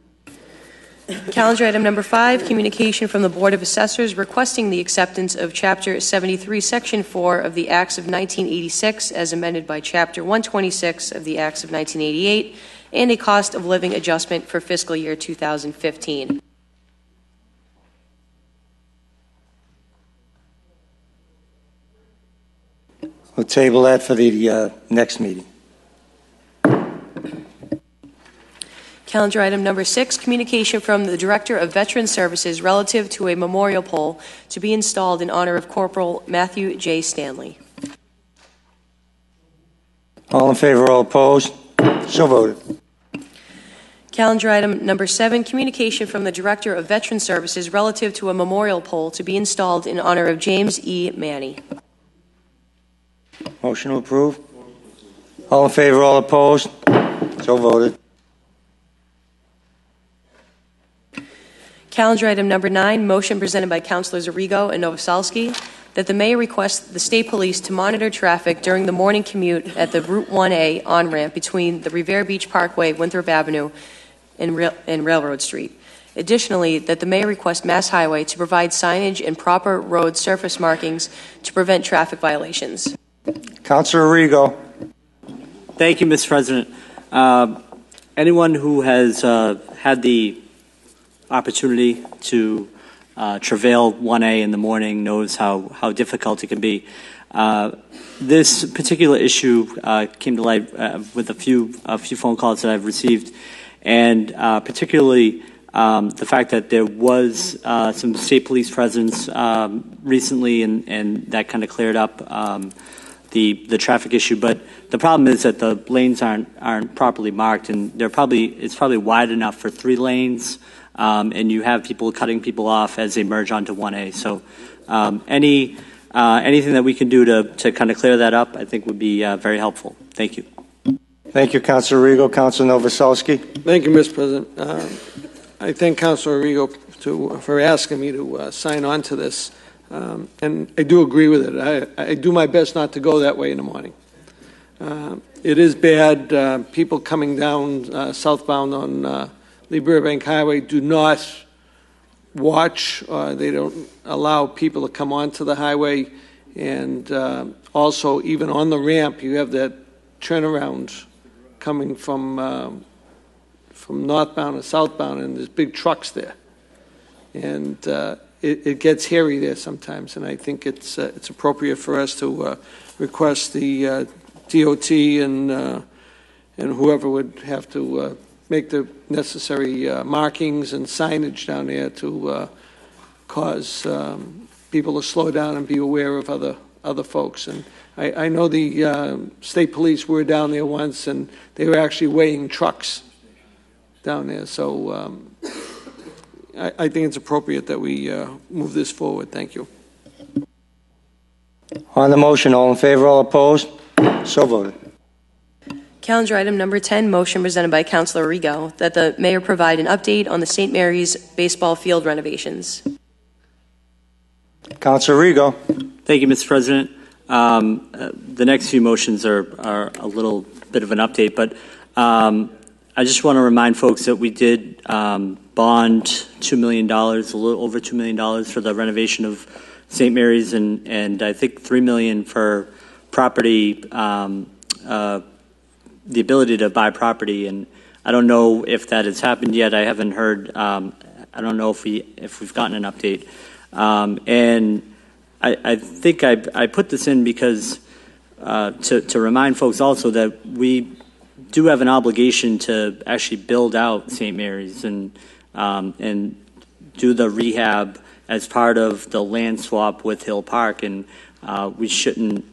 Calendar item number 5, communication from the Board of Assessors requesting the acceptance of Chapter 73, Section 4 of the Acts of 1986 as amended by Chapter 126 of the Acts of 1988 and a cost of living adjustment for fiscal year 2015. We'll table that for the next meeting. Calendar item number 6, communication from the Director of Veteran Services relative to a memorial pole to be installed in honor of Corporal Matthew J. Stanley. All in favor, all opposed? So voted. Calendar item number 7, communication from the Director of Veteran Services relative to a memorial pole to be installed in honor of James E. Manny. Motion to approve. All in favor, all opposed? So voted. Calendar item number 9, motion presented by Councilors Arrigo and Novoselsky that the mayor request the state police to monitor traffic during the morning commute at the Route 1A on-ramp between the Revere Beach Parkway, Winthrop Avenue, and Railroad Street. Additionally, that the mayor request Mass Highway to provide signage and proper road surface markings to prevent traffic violations. Councilor Arrigo. Thank you, Mr. President. anyone who has had the opportunity to travail 1A in the morning knows how difficult it can be. This particular issue came to light with a few phone calls that I've received, and particularly the fact that there was some state police presence recently, and that kind of cleared up the traffic issue. But the problem is that the lanes aren't properly marked, and it's probably wide enough for 3 lanes, and you have people cutting people off as they merge onto 1A. So anything that we can do to kind of clear that up, I think would be very helpful. Thank you. Thank you, Councilor Rigo. Councilor Novoselsky. Thank you, Mr. President. I thank Councilor Rigo for asking me to sign on to this, and I do agree with it. I do my best not to go that way in the morning. It is bad. People coming down southbound on Lee Burbank Highway do not watch. They don't allow people to come onto the highway, and also even on the ramp, you have that turnaround coming from northbound and southbound, and there's big trucks there, and it gets hairy there sometimes. And I think it's appropriate for us to request the DOT and whoever would have to make the necessary markings and signage down there to cause people to slow down and be aware of other folks. And I know the state police were down there once, and they were actually weighing trucks down there. So I think it's appropriate that we move this forward. Thank you. On the motion, all in favor, all opposed? So voted. Calendar item number 10, motion presented by Councilor Rigo, that the mayor provide an update on the St. Mary's baseball field renovations. Councilor Rigo. Thank you, Mr. President. The next few motions are a little bit of an update, but I just want to remind folks that we did bond $2 million, a little over $2 million for the renovation of St. Mary's, and I think $3 million for property, the ability to buy property. And I don't know if that has happened yet. I haven't heard. I don't know if we've gotten an update. And I think I put this in because to remind folks also that we do have an obligation to actually build out St. Mary's and do the rehab as part of the land swap with Hill Park, and we shouldn't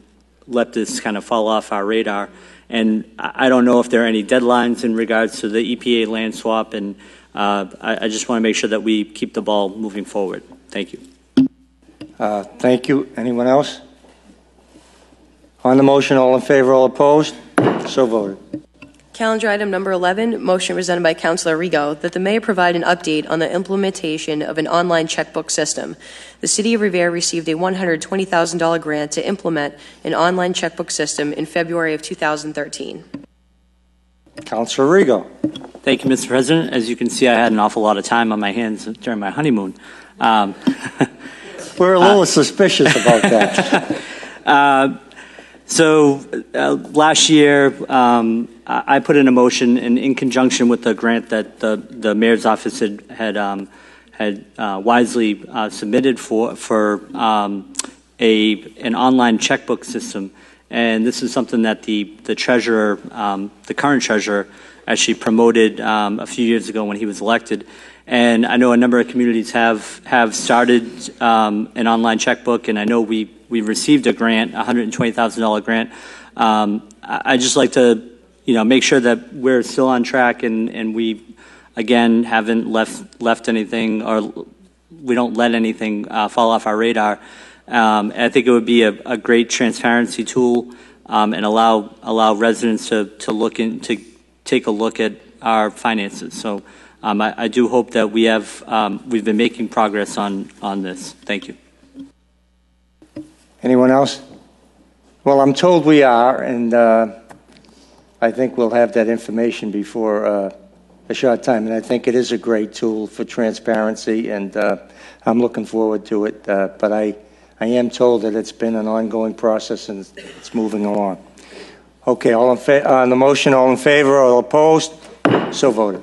let this kind of fall off our radar. And I don't know if there are any deadlines in regards to the EPA land swap, and I just want to make sure that we keep the ball moving forward. Thank you. Thank you. Anyone else? On the motion, all in favor, all opposed? So voted. Calendar item number 11, motion presented by Councilor Rigo, that the mayor provide an update on the implementation of an online checkbook system. The City of Revere received a $120,000 grant to implement an online checkbook system in February of 2013. Councilor Rigo. Thank you, Mr. President. As you can see, I had an awful lot of time on my hands during my honeymoon. We're a little suspicious about that. So last year, I put in a motion, and in conjunction with the grant that the mayor's office had wisely submitted for an online checkbook system. And this is something that the treasurer, the current treasurer, actually promoted a few years ago when he was elected. And I know a number of communities have started an online checkbook, and I know we received a grant, a $120,000 grant. I just like to, make sure that we're still on track, and we, again, haven't left anything, or we don't let anything fall off our radar. I think it would be a great transparency tool, and allow residents to take a look at our finances. So I do hope that we've been making progress on this. Thank you. Anyone else? Well, I'm told we are, and I think we'll have that information before a short time. And I think it is a great tool for transparency, and I'm looking forward to it. But I am told that it's been an ongoing process and it's moving along. Okay, on the motion, all in favor, all opposed? So voted.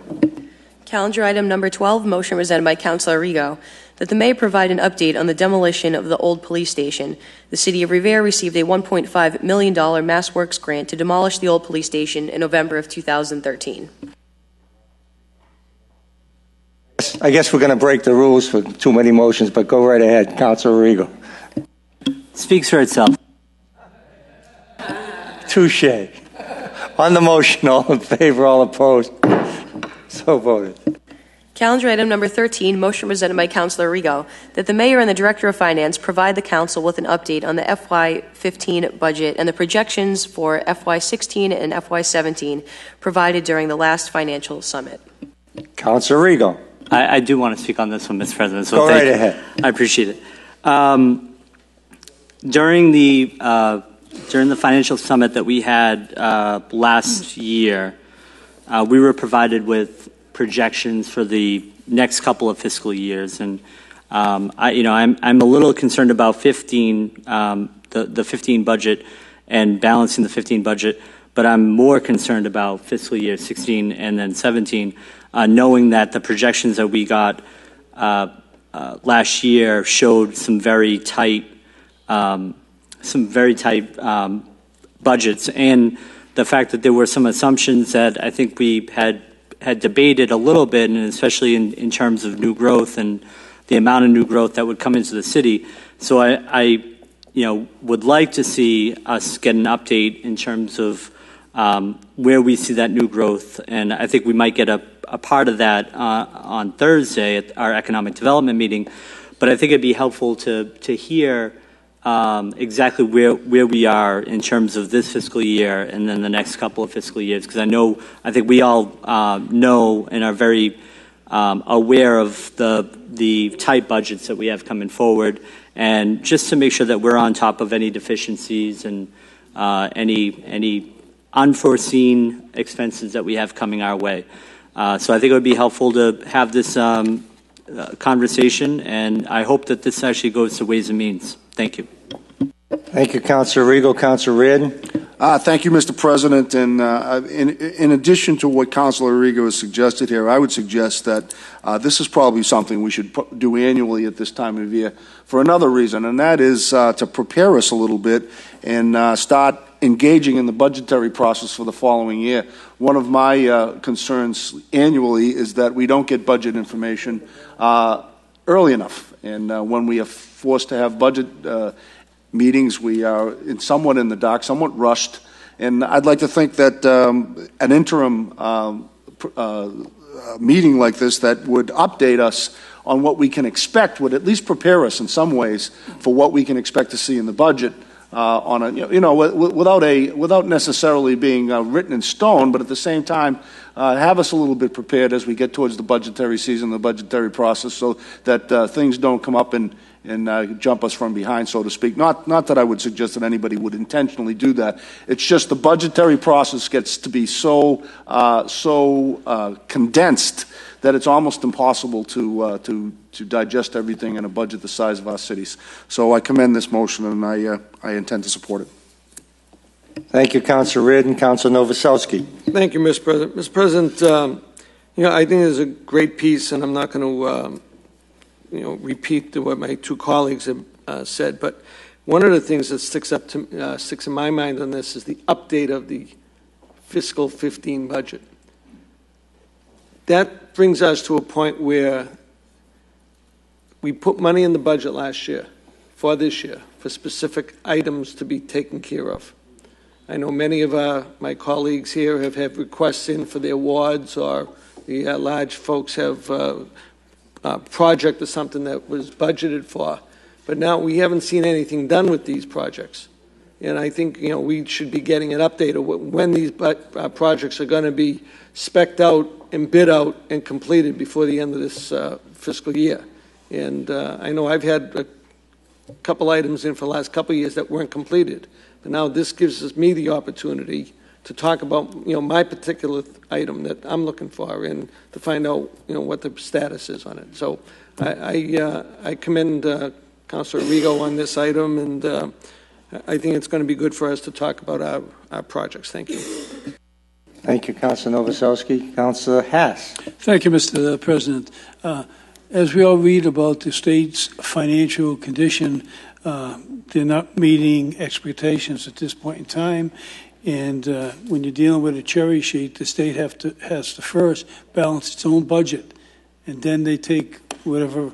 Calendar item number 12, motion presented by Councilor Rigo, that the mayor provide an update on the demolition of the old police station. The city of Revere received a $1.5 million Mass Works grant to demolish the old police station in November of 2013. I guess we're going to break the rules for too many motions, but go right ahead, Councilor Rigo. Speaks for itself. Touche. On the motion, all in favor, all opposed. So voted. Calendar item number 13, motion presented by Councilor Rigo, that the mayor and the director of finance provide the council with an update on the FY15 budget and the projections for FY16 and FY17 provided during the last financial summit. Councilor Rigo. I do want to speak on this one, Mr. President. So go thank right you. ahead. I appreciate it. During the financial summit that we had last year, we were provided with projections for the next couple of fiscal years, and I'm a little concerned about the 15 budget and balancing the 15 budget, but I'm more concerned about fiscal year 16 and then 17, knowing that the projections that we got last year showed some very tight budgets, and the fact that there were some assumptions that I think we had debated a little bit, and especially in terms of new growth and the amount of new growth that would come into the city. So I would like to see us get an update in terms of where we see that new growth, and I think we might get a part of that on Thursday at our economic development meeting. But I think it'd be helpful to hear exactly where we are in terms of this fiscal year and then the next couple of fiscal years, because I think we all know and are very aware of the tight budgets that we have coming forward, and just to make sure that we're on top of any deficiencies and any unforeseen expenses that we have coming our way. So I think it would be helpful to have this conversation, and I hope that this actually goes to Ways and Means. Thank you. Thank you, Councilor Rigo. Councilor Reardon. Thank you, Mr. President. And in addition to what Councilor Rigo has suggested here, I would suggest that this is probably something we should do annually at this time of year for another reason, and that is to prepare us a little bit and start engaging in the budgetary process for the following year. One of my concerns annually is that we don't get budget information early enough, and when we are forced to have budget meetings, we are somewhat in the dark, somewhat rushed, and I'd like to think that an interim meeting like this that would update us on what we can expect would at least prepare us in some ways for what we can expect to see in the budget without necessarily being written in stone, but at the same time have us a little bit prepared as we get towards the budgetary season, the budgetary process, so that things don't come up and jump us from behind, so to speak. Not that I would suggest that anybody would intentionally do that. It's just the budgetary process gets to be so condensed that it's almost impossible to digest everything in a budget the size of our cities. So I commend this motion, and I intend to support it. Thank you, Councilor Reardon. Councilor Novoselsky. Thank you, Mr. President. Mr. President, I think it's a great piece, and I'm not going to repeat what my two colleagues have said, but one of the things that sticks in my mind on this is the update of the fiscal 15 budget. That brings us to a point where we put money in the budget last year for this year for specific items to be taken care of. I know many of my colleagues here have had requests in for their wards, or the large folks have a project or something that was budgeted for, but now we haven't seen anything done with these projects. And I think we should be getting an update of when these projects are going to be spec'd out and bid out and completed before the end of this fiscal year. And I know I've had a couple items in for the last couple of years that weren't completed, but now this gives me the opportunity to talk about my particular item that I'm looking for and to find out what the status is on it. So I commend Councilor Rigo on this item, and I think it's going to be good for us to talk about our projects. Thank you. Thank you, Councilor Novoselsky. Councilor Haas. Thank you, Mr. President. As we all read about the state's financial condition, they're not meeting expectations at this point in time. And when you're dealing with a cherry sheet, the state has to first balance its own budget, and then they take whatever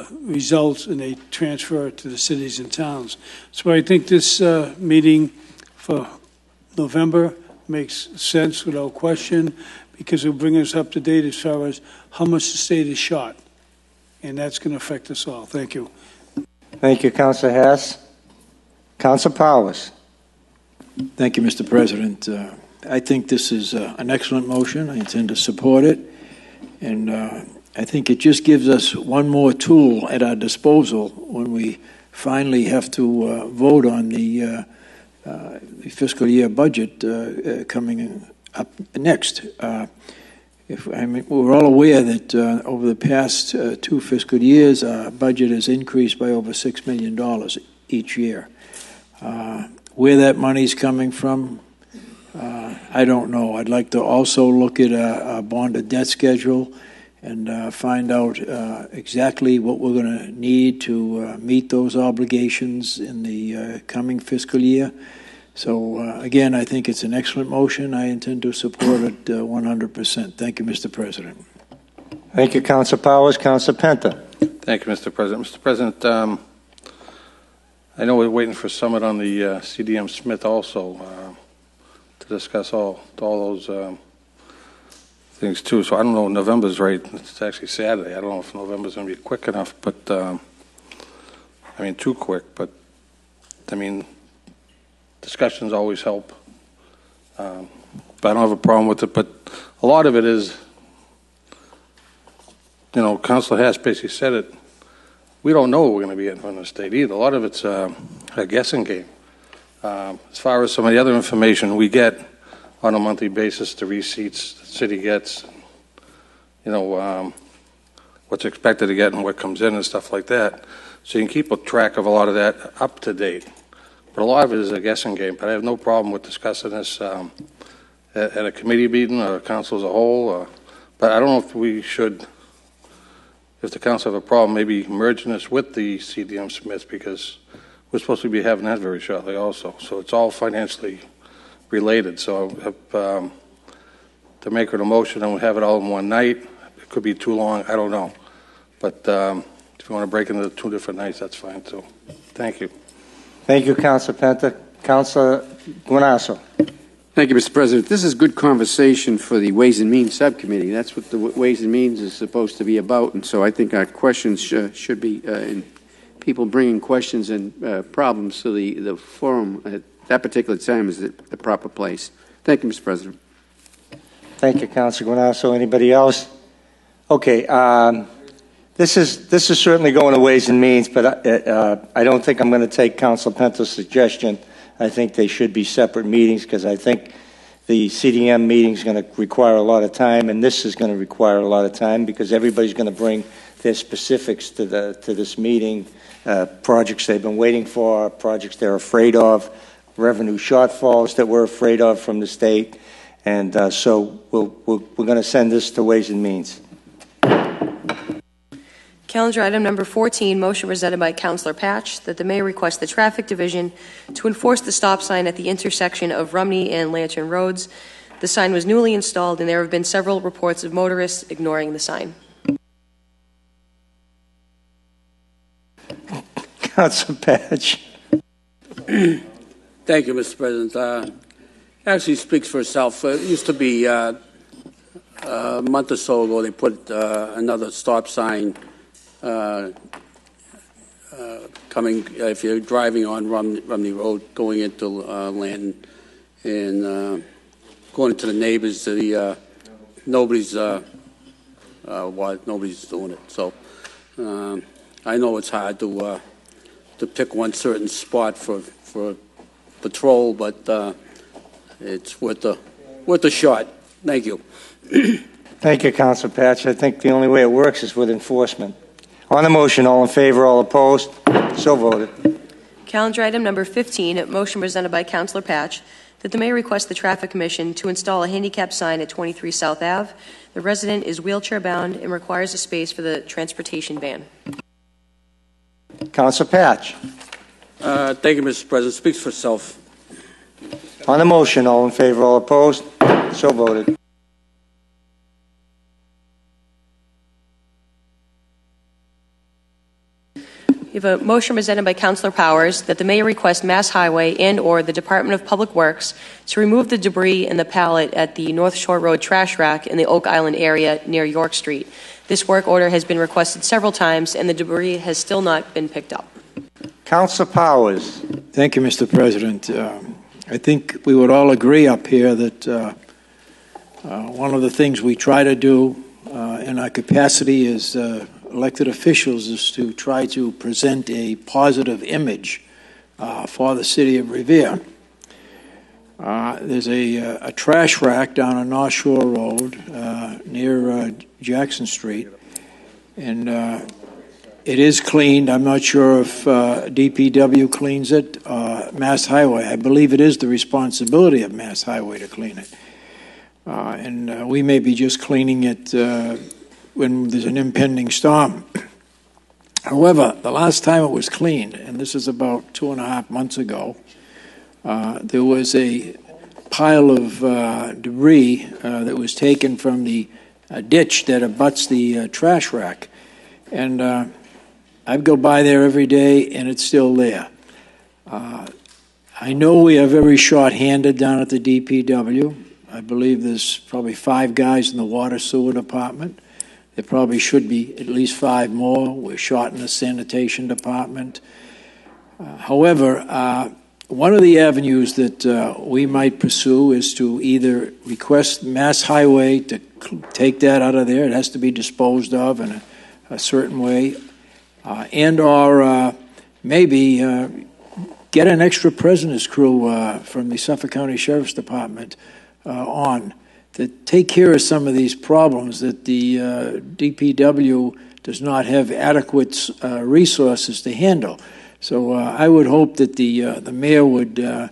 results and they transfer it to the cities and towns. So I think this meeting for November makes sense without question, because it'll bring us up to date as far as how much the state is short, and that's going to affect us all. Thank you. Thank you, Councilor Haas. Councilor Powers. Thank you, Mr. President. I think this is an excellent motion. I intend to support it, and I think it just gives us one more tool at our disposal when we finally have to vote on the fiscal year budget coming up next. We're all aware that over the past 2 fiscal years, our budget has increased by over $6 million each year. Where that money's coming from, I don't know. I'd like to also look at a bonded debt schedule and find out exactly what we're going to need to meet those obligations in the coming fiscal year. So, again, I think it's an excellent motion. I intend to support it 100%. Thank you, Mr. President. Thank you, Councilor Powers. Councilor Penta. Thank you, Mr. President. Mr. President, I know we're waiting for Summit on the CDM Smith also to discuss all those things too. So I don't know if November's right. It's actually Saturday. I don't know if November's going to be quick enough, but I mean too quick. But I mean, discussions always help. But I don't have a problem with it. But a lot of it is, you know, Councilor Haas basically said it. We don't know what we're going to be getting from the state either. A lot of it's a guessing game. As far as some of the other information we get on a monthly basis, the receipts the city gets, you know, what's expected to get and what comes in and stuff like that. So you can keep a track of a lot of that up to date. But a lot of it is a guessing game. But I have no problem with discussing this at a committee meeting or a council as a whole. But I don't know if we should, if the council have a problem, maybe merging this with the CDM Smiths, because we're supposed to be having that very shortly also. So it's all financially related. So to make it a motion and we have it all in one night, it could be too long. I don't know. But if you want to break into 2 different nights, that's fine too. Thank you. Thank you, Councilor Penta. Councilor Guanasso. Thank you, Mr. President. This is good conversation for the Ways and Means Subcommittee. That's what the Ways and Means is supposed to be about, and so I think our questions should be, and people bringing questions and problems to the forum at that particular time is the proper place. Thank you, Mr. President. Thank you, Councilor Guanasso. Anybody else? Okay. This is certainly going to Ways and Means, but I don't think I'm going to take Councilor Penta's suggestion. I think they should be separate meetings, because I think the CDM meeting is going to require a lot of time, and this is going to require a lot of time, because everybody's going to bring their specifics to this meeting, projects they've been waiting for, projects they're afraid of, revenue shortfalls that we're afraid of from the state, and so we're going to send this to Ways and Means. Calendar item number 14, motion presented by Councilor Patch that the mayor request the Traffic Division to enforce the stop sign at the intersection of Rumney and Lantern Roads. The sign was newly installed, and there have been several reports of motorists ignoring the sign. Councilor Patch. Thank you, Mr. President. Actually speaks for itself. It used to be a month or so ago they put another stop sign coming, if you're driving on Rumney Road, going into Lanton, and going to the neighbors, nobody's doing it. So I know it's hard to pick one certain spot for patrol, but it's worth a shot. Thank you. Thank you, Councilor Patch. I think the only way it works is with enforcement. On the motion, all in favor, all opposed? So voted. Calendar item number 15, motion presented by Councilor Patch that the mayor request the Traffic Commission to install a handicap sign at 23 South Ave. The resident is wheelchair-bound and requires a space for the transportation van. Councilor Patch. Thank you, Mr. President. Speaks for itself. On the motion, all in favor, all opposed? So voted. We have a motion presented by Councilor Powers that the mayor request Mass Highway and/or the Department of Public Works to remove the debris and the pallet at the North Shore Road trash rack in the Oak Island area near York Street. This work order has been requested several times, and the debris has still not been picked up. Councilor Powers. Thank you, Mr. President. I think we would all agree up here that one of the things we try to do in our capacity as elected officials is to try to present a positive image for the city of Revere. There's a trash rack down on North Shore Road near Jackson Street, and it is cleaned. I'm not sure if DPW cleans it, Mass Highway. I believe it is the responsibility of Mass Highway to clean it. And we may be just cleaning it when there's an impending storm. However, the last time it was cleaned, and this is about 2.5 months ago, there was a pile of debris that was taken from the ditch that abuts the trash rack. And I go by there every day, and it's still there. I know we are very short-handed down at the DPW. I believe there's probably 5 guys in the water sewer department. There probably should be at least 5 more. We're short in the sanitation department. However, one of the avenues that we might pursue is to either request Mass Highway to take that out of there. It has to be disposed of in a certain way. And or maybe get an extra prisoner's crew from the Suffolk County Sheriff's Department on to take care of some of these problems that the DPW does not have adequate resources to handle. So I would hope that the mayor would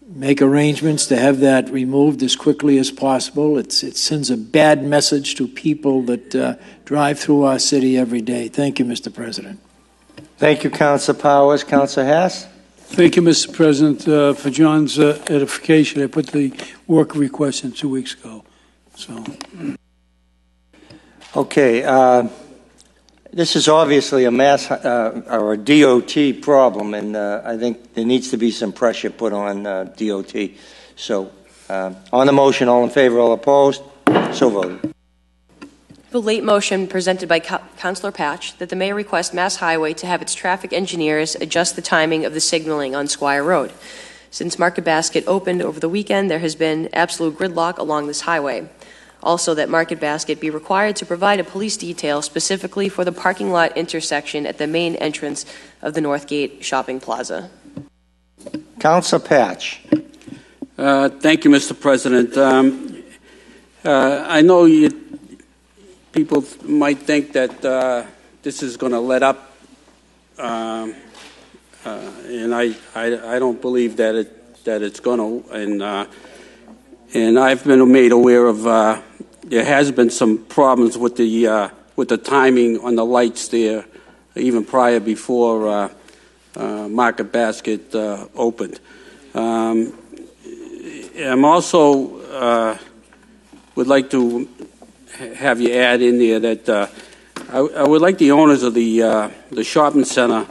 make arrangements to have that removed as quickly as possible. It sends a bad message to people that drive through our city every day. Thank you, Mr. President. Thank you, Councilor Powers. Councilor Haas. Thank you, Mr. President. For John's edification, I put the work request in 2 weeks ago. So, okay. This is obviously a mass or a DOT problem, and I think there needs to be some pressure put on DOT. So, on the motion, all in favor, all opposed, so voted. The late motion presented by Councilor Patch that the mayor request Mass Highway to have its traffic engineers adjust the timing of the signaling on Squire Road. Since Market Basket opened over the weekend, there has been absolute gridlock along this highway. Also, that Market Basket be required to provide a police detail specifically for the parking lot intersection at the main entrance of the Northgate Shopping Plaza. Councilor Patch. Thank you, Mr. President. I know people might think that this is going to let up, and I don't believe that it's going to. And I've been made aware of there has been some problems with the timing on the lights there, even prior before Market Basket opened. I'm also would like to have you add in there that I would like the owners of the shopping center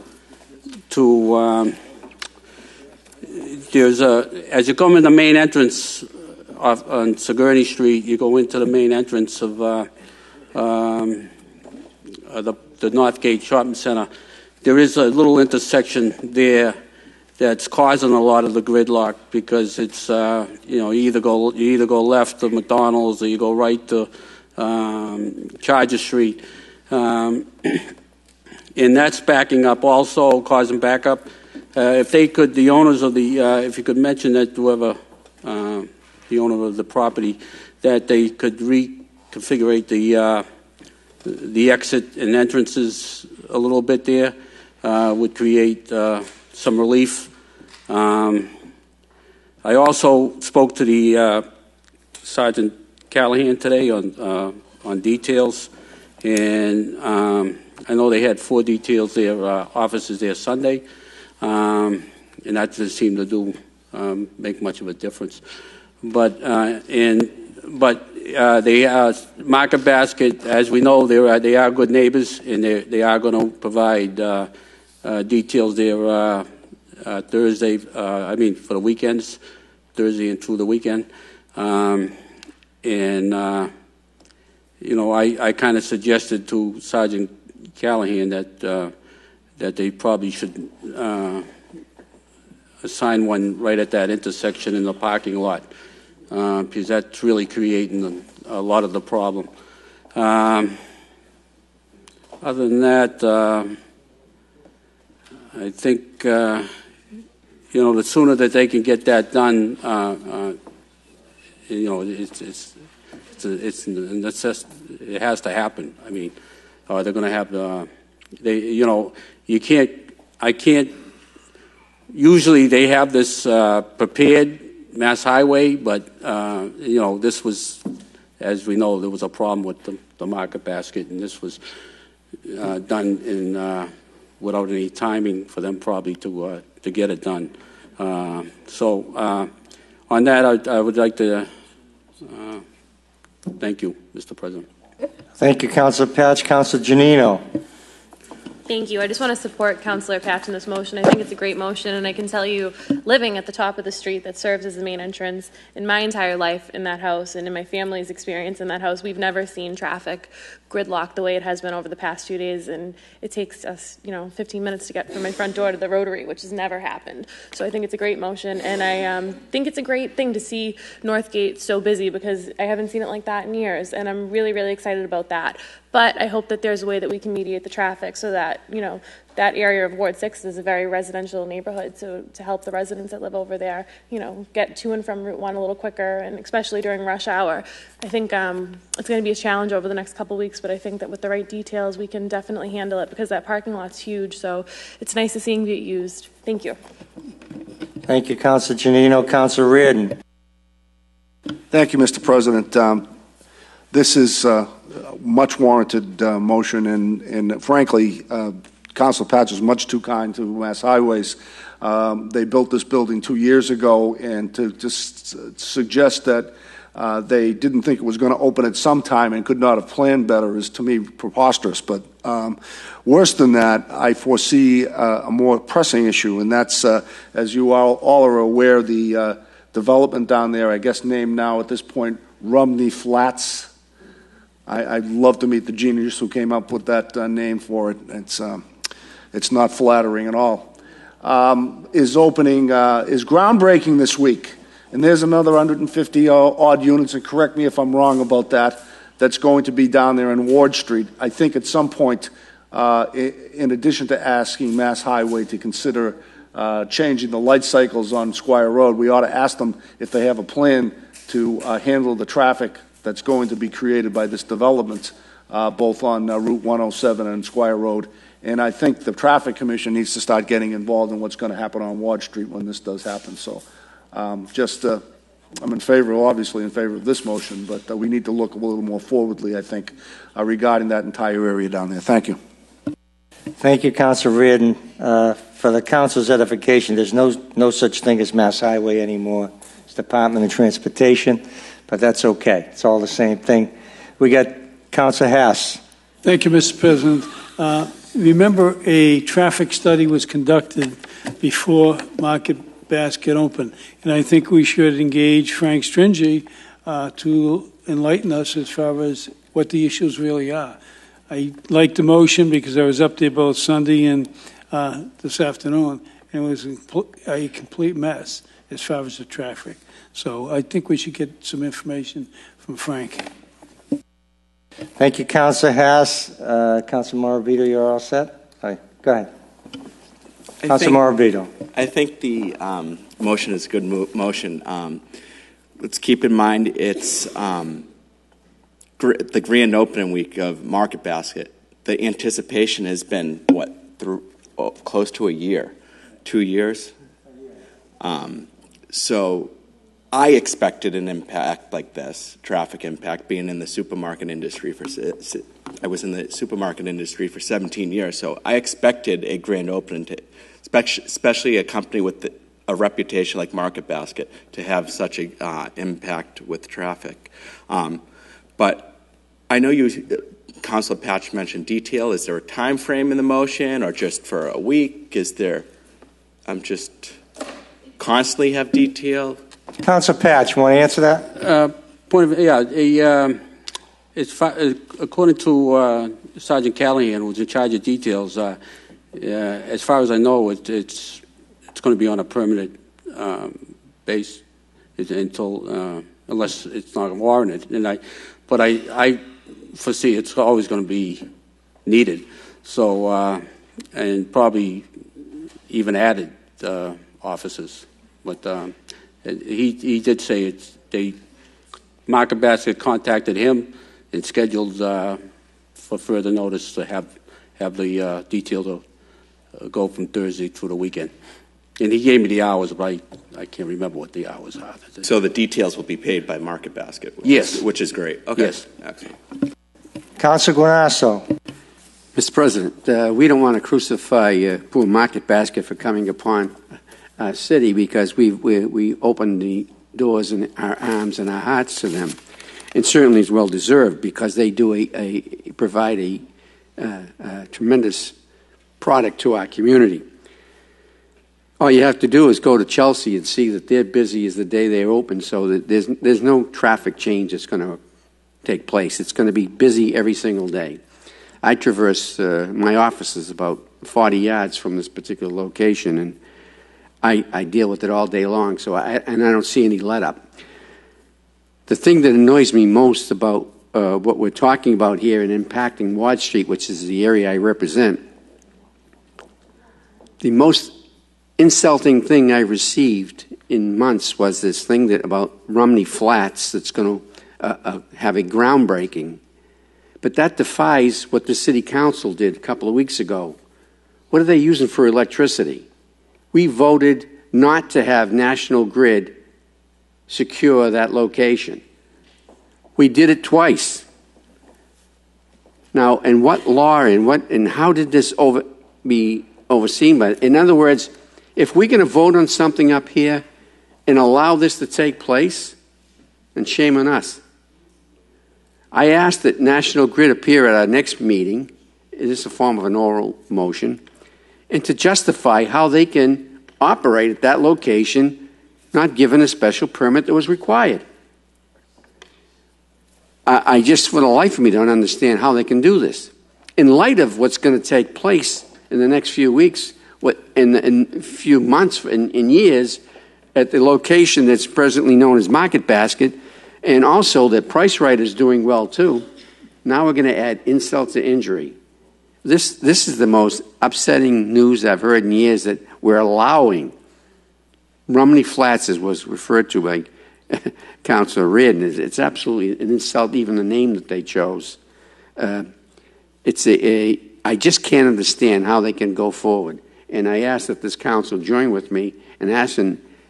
to as you come in the main entrance on Sigourney Street, you go into the main entrance of the Northgate Shopping Center. There is a little intersection there that's causing a lot of the gridlock because it's you either go left to McDonald's or you go right to Charger Street, and that's backing up, also causing backup. If they could, the owners of the, if you could mention that whoever the owner of the property, that they could reconfigure the exit and entrances a little bit there, would create some relief. I also spoke to the Sergeant Callahan today on details, and I know they had 4 details there, officers there Sunday, and that doesn't seem to make much of a difference. But they Market Basket, as we know, they are good neighbors, and they are going to provide details there Thursday. For the weekends, Thursday and through the weekend. I kind of suggested to Sergeant Callahan that they probably should assign one right at that intersection in the parking lot, because that's really creating a lot of the problem. Other than that, I think the sooner that they can get that done, it's a necessity. It has to happen. I mean, they're going to have I can't. Usually they have this prepared Mass Highway, but this was, as we know, there was a problem with the Market Basket, and this was done without any timing for them probably to get it done. On that, I would like to thank you, Mr. President. Thank you, Councilor Patch. Councilor Giannino. Thank you. I just want to support Councilor Patch in this motion. I think it's a great motion, and I can tell you, living at the top of the street that serves as the main entrance, in my entire life in that house and in my family's experience in that house, we've never seen traffic gridlocked the way it has been over the past 2 days, and it takes us, 15 minutes to get from my front door to the Rotary, which has never happened. So I think it's a great motion, and I think it's a great thing to see Northgate so busy, because I haven't seen it like that in years, and I'm really, really excited about that. But I hope that there's a way that we can mediate the traffic so that, that area of Ward 6 is a very residential neighborhood, so to help the residents that live over there, get to and from Route 1 a little quicker, and especially during rush hour. I think it's going to be a challenge over the next couple weeks, but I think that with the right details, we can definitely handle it, because that parking lot's huge, so it's nice to see it get used. Thank you. Thank you, Councilor Giannino. Councilor Reardon. Thank you, Mr. President. This is a much warranted motion, and frankly, Councilor Patch is much too kind to Mass Highways. They built this building 2 years ago, and to just suggest that they didn't think it was going to open at some time and could not have planned better is, to me, preposterous. But worse than that, I foresee a more pressing issue, and that's, as you all are aware, the development down there, I guess named now at this point Rumney Flats. I'd love to meet the genius who came up with that name for it. It's not flattering at all. Is groundbreaking this week, and there's another 150 odd units, and correct me if I'm wrong about that, that's going to be down there in Ward Street. I think at some point, in addition to asking Mass Highway to consider changing the light cycles on Squire Road, we ought to ask them if they have a plan to handle the traffic that's going to be created by this development, both on Route 107 and Squire Road. And I think the Traffic Commission needs to start getting involved in what's going to happen on Ward Street when this does happen. So I'm obviously in favor of this motion, but we need to look a little more forwardly, I think, regarding that entire area down there. Thank you. Thank you, Councilor Reardon. For the Council's edification, there's no such thing as Mass Highway anymore. It's Department of Transportation. But that's okay. It's all the same thing. We got Councilor Haas. Thank you, Mr. President. Remember, a traffic study was conducted before Market Basket opened, and I think we should engage Frank Stringy to enlighten us as far as what the issues really are. I like the motion because I was up there both Sunday and this afternoon, and it was a complete mess as far as the traffic. So I think we should get some information from Frank. Thank you, Councilor Haas. Councilor Moravito, you're all set? All right, go ahead. Councilor Moravito. I think the motion is a good motion. Let's keep in mind it's the grand opening week of Market Basket. The anticipation has been, close to a year? 2 years? So I expected an impact like this, traffic impact, being in the supermarket industry I was in the supermarket industry for 17 years, so I expected a grand opening, especially a company with a reputation like Market Basket, to have such an impact with traffic. But I know Councilor Patch mentioned detail. Is there a time frame in the motion, or just for a week? Just constantly have detail? Councilor Patch, you want to answer that? According to Sergeant Callahan, who's in charge of details, as far as I know, it's going to be on a permanent base until unless it's not warranted. But I foresee it's always going to be needed. So and probably even added offices. But he did say Market Basket contacted him and scheduled for further notice to have the detail to go from Thursday through the weekend. And he gave me the hours, but I can't remember what the hours are. So the details will be paid by Market Basket? Yes. Which is great. Okay. Yes. Excellent. Councilor Guanasso. Mr. President, we don't want to crucify poor Market Basket for coming upon our city, because we opened the doors and our arms and our hearts to them, and certainly is well deserved, because they do provide a tremendous product to our community. All you have to do is go to Chelsea and see that they're busy as the day they're open, so that there's no traffic change that's going to take place. It's going to be busy every single day. I traverse my office is about 40 yards from this particular location, and I deal with it all day long, I don't see any let up. The thing that annoys me most about what we're talking about here and impacting Ward Street, which is the area I represent, the most insulting thing I received in months was this thing about Rumney Flats that's going to have a groundbreaking. But that defies what the City Council did a couple of weeks ago. What are they using for electricity? We voted not to have National Grid secure that location. We did it twice. Now, and what law and how did this be overseen by? In other words, if we're going to vote on something up here and allow this to take place, then shame on us. I asked that National Grid appear at our next meeting, this is a form of an oral motion, and to justify how they can operate at that location, not given a special permit that was required. I just, for the life of me, don't understand how they can do this. In light of what's going to take place in the next few weeks, in few months, in years, at the location that's presently known as Market Basket, and also that Price Right is doing well too, now we're going to add insult to injury. This is the most upsetting news I've heard in years, that we're allowing Rumney Flats, as was referred to by Councilor Reardon. It's absolutely an insult, even the name that they chose. I just can't understand how they can go forward. And I ask that this council join with me and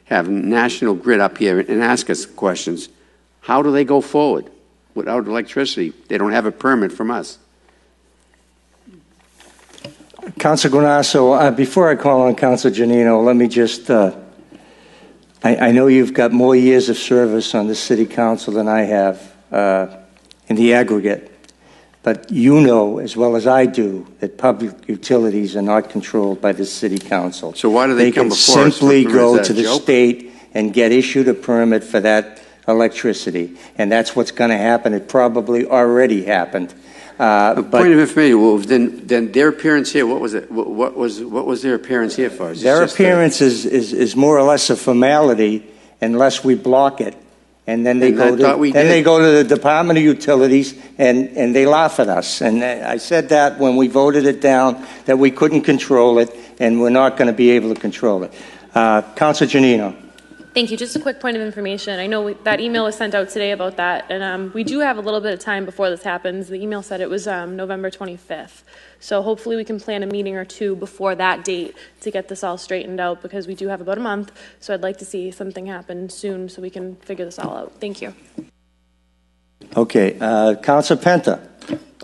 have National Grid up here and ask us questions. How do they go forward without electricity? They don't have a permit from us. Councilor Guanasso, before I call on Councilor Giannino, let me just, I know you've got more years of service on the City Council than I have in the aggregate, but you know as well as I do that public utilities are not controlled by the City Council. So why do they come before us? They can simply go to the state and get issued a permit for that electricity, and that's what's going to happen. It probably already happened. Point of information. Then their appearance here. What was it? What was their appearance here for? Their appearance is more or less a formality, unless we block it, and then they go to the Department of Utilities and they laugh at us. And I said that when we voted it down, that we couldn't control it, and we're not going to be able to control it. Councilor Giannino. Thank you. Just a quick point of information. I know that email was sent out today about that, and we do have a little bit of time before this happens. The email said it was November 25th. So hopefully we can plan a meeting or two before that date to get this all straightened out, because we do have about a month. So I'd like to see something happen soon so we can figure this all out. Thank you. Okay, Council Penta.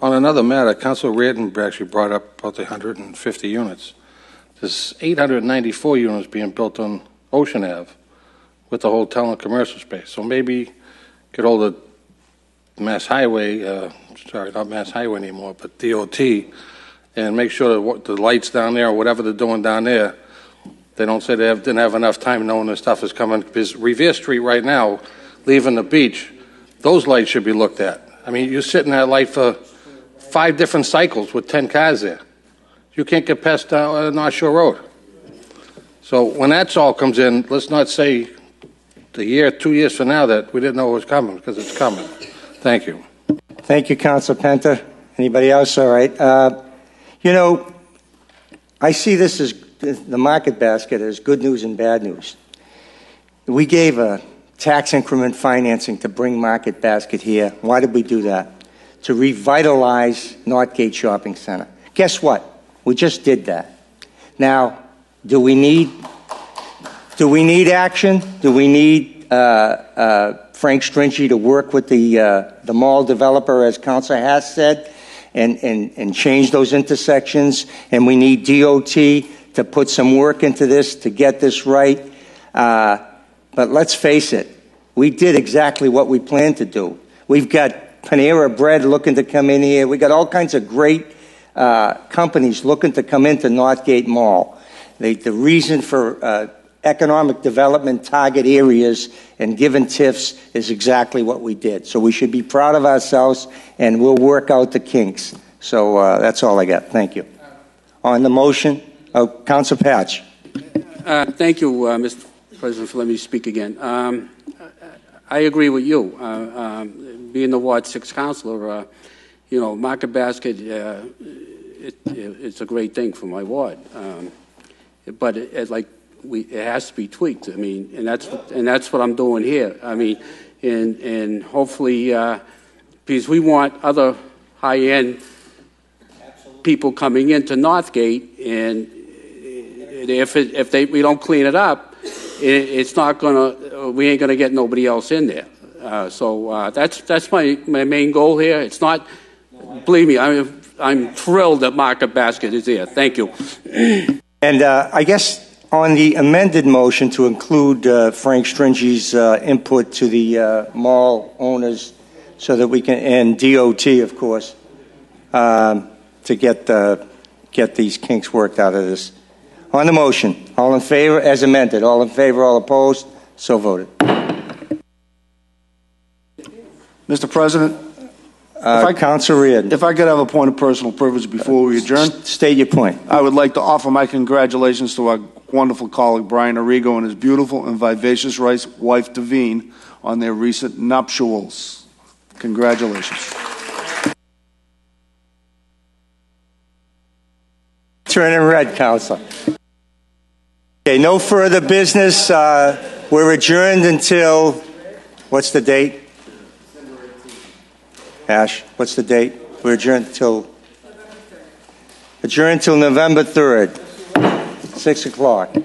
On another matter, Council Reardon actually brought up about the 150 units. There's 894 units being built on Ocean Ave with the hotel and commercial space. So maybe get all the Mass Highway, sorry, not Mass Highway anymore, but DOT, and make sure that the lights down there or whatever they're doing down there, they don't say they didn't have enough time knowing this stuff is coming. Because Revere Street right now, leaving the beach, those lights should be looked at. I mean, you sit in that light for 5 different cycles with 10 cars there. You can't get past North Shore Road. So when that's all comes in, let's not say the year, 2 years from now that we didn't know it was coming, because it's coming. Thank you. Thank you, Council Penta. Anybody else? All right. You know, I see this as the market basket as good news and bad news. We gave a tax increment financing to bring Market Basket here. Why did we do that? To revitalize Northgate Shopping Center. Guess what? We just did that. Now, do we need action? Do we need Frank Stringy to work with the mall developer, as Council has said, and change those intersections? And we need DOT to put some work into this to get this right. But let's face it, we did exactly what we planned to do. We've got Panera Bread looking to come in here. We've got all kinds of great companies looking to come into Northgate Mall. The reason for economic development target areas and given TIFs is exactly what we did. So we should be proud of ourselves, and we'll work out the kinks. So that's all I got. Thank you. On the motion, Council Patch. Thank you, Mr. President, for letting me speak again. I agree with you. Being the Ward 6 councilor, you know, Market Basket, it's a great thing for my ward. But it has to be tweaked. I mean, and that's what I'm doing here. I mean, and hopefully, because we want other high-end people coming into Northgate, and if we don't clean it up, it's not gonna. We ain't gonna get nobody else in there. So that's my main goal here. It's not. Believe me, I'm thrilled that Market Basket is here. Thank you. And I guess on the amended motion to include Frank Stringy's input to the mall owners, so that we can, and DOT, of course, to get these kinks worked out of this. On the motion, all in favor as amended? All in favor, all opposed? So voted. Mr. President, Council Reardon. If I could have a point of personal privilege before we adjourn. State your point. I would like to offer my congratulations to our wonderful colleague Brian Arrigo and his beautiful and vivacious wife Davine on their recent nuptials. Congratulations. Turning red, Council. Okay, no further business. We're adjourned until, what's the date? Ash, what's the date? We're adjourned till November 3rd, 6 o'clock.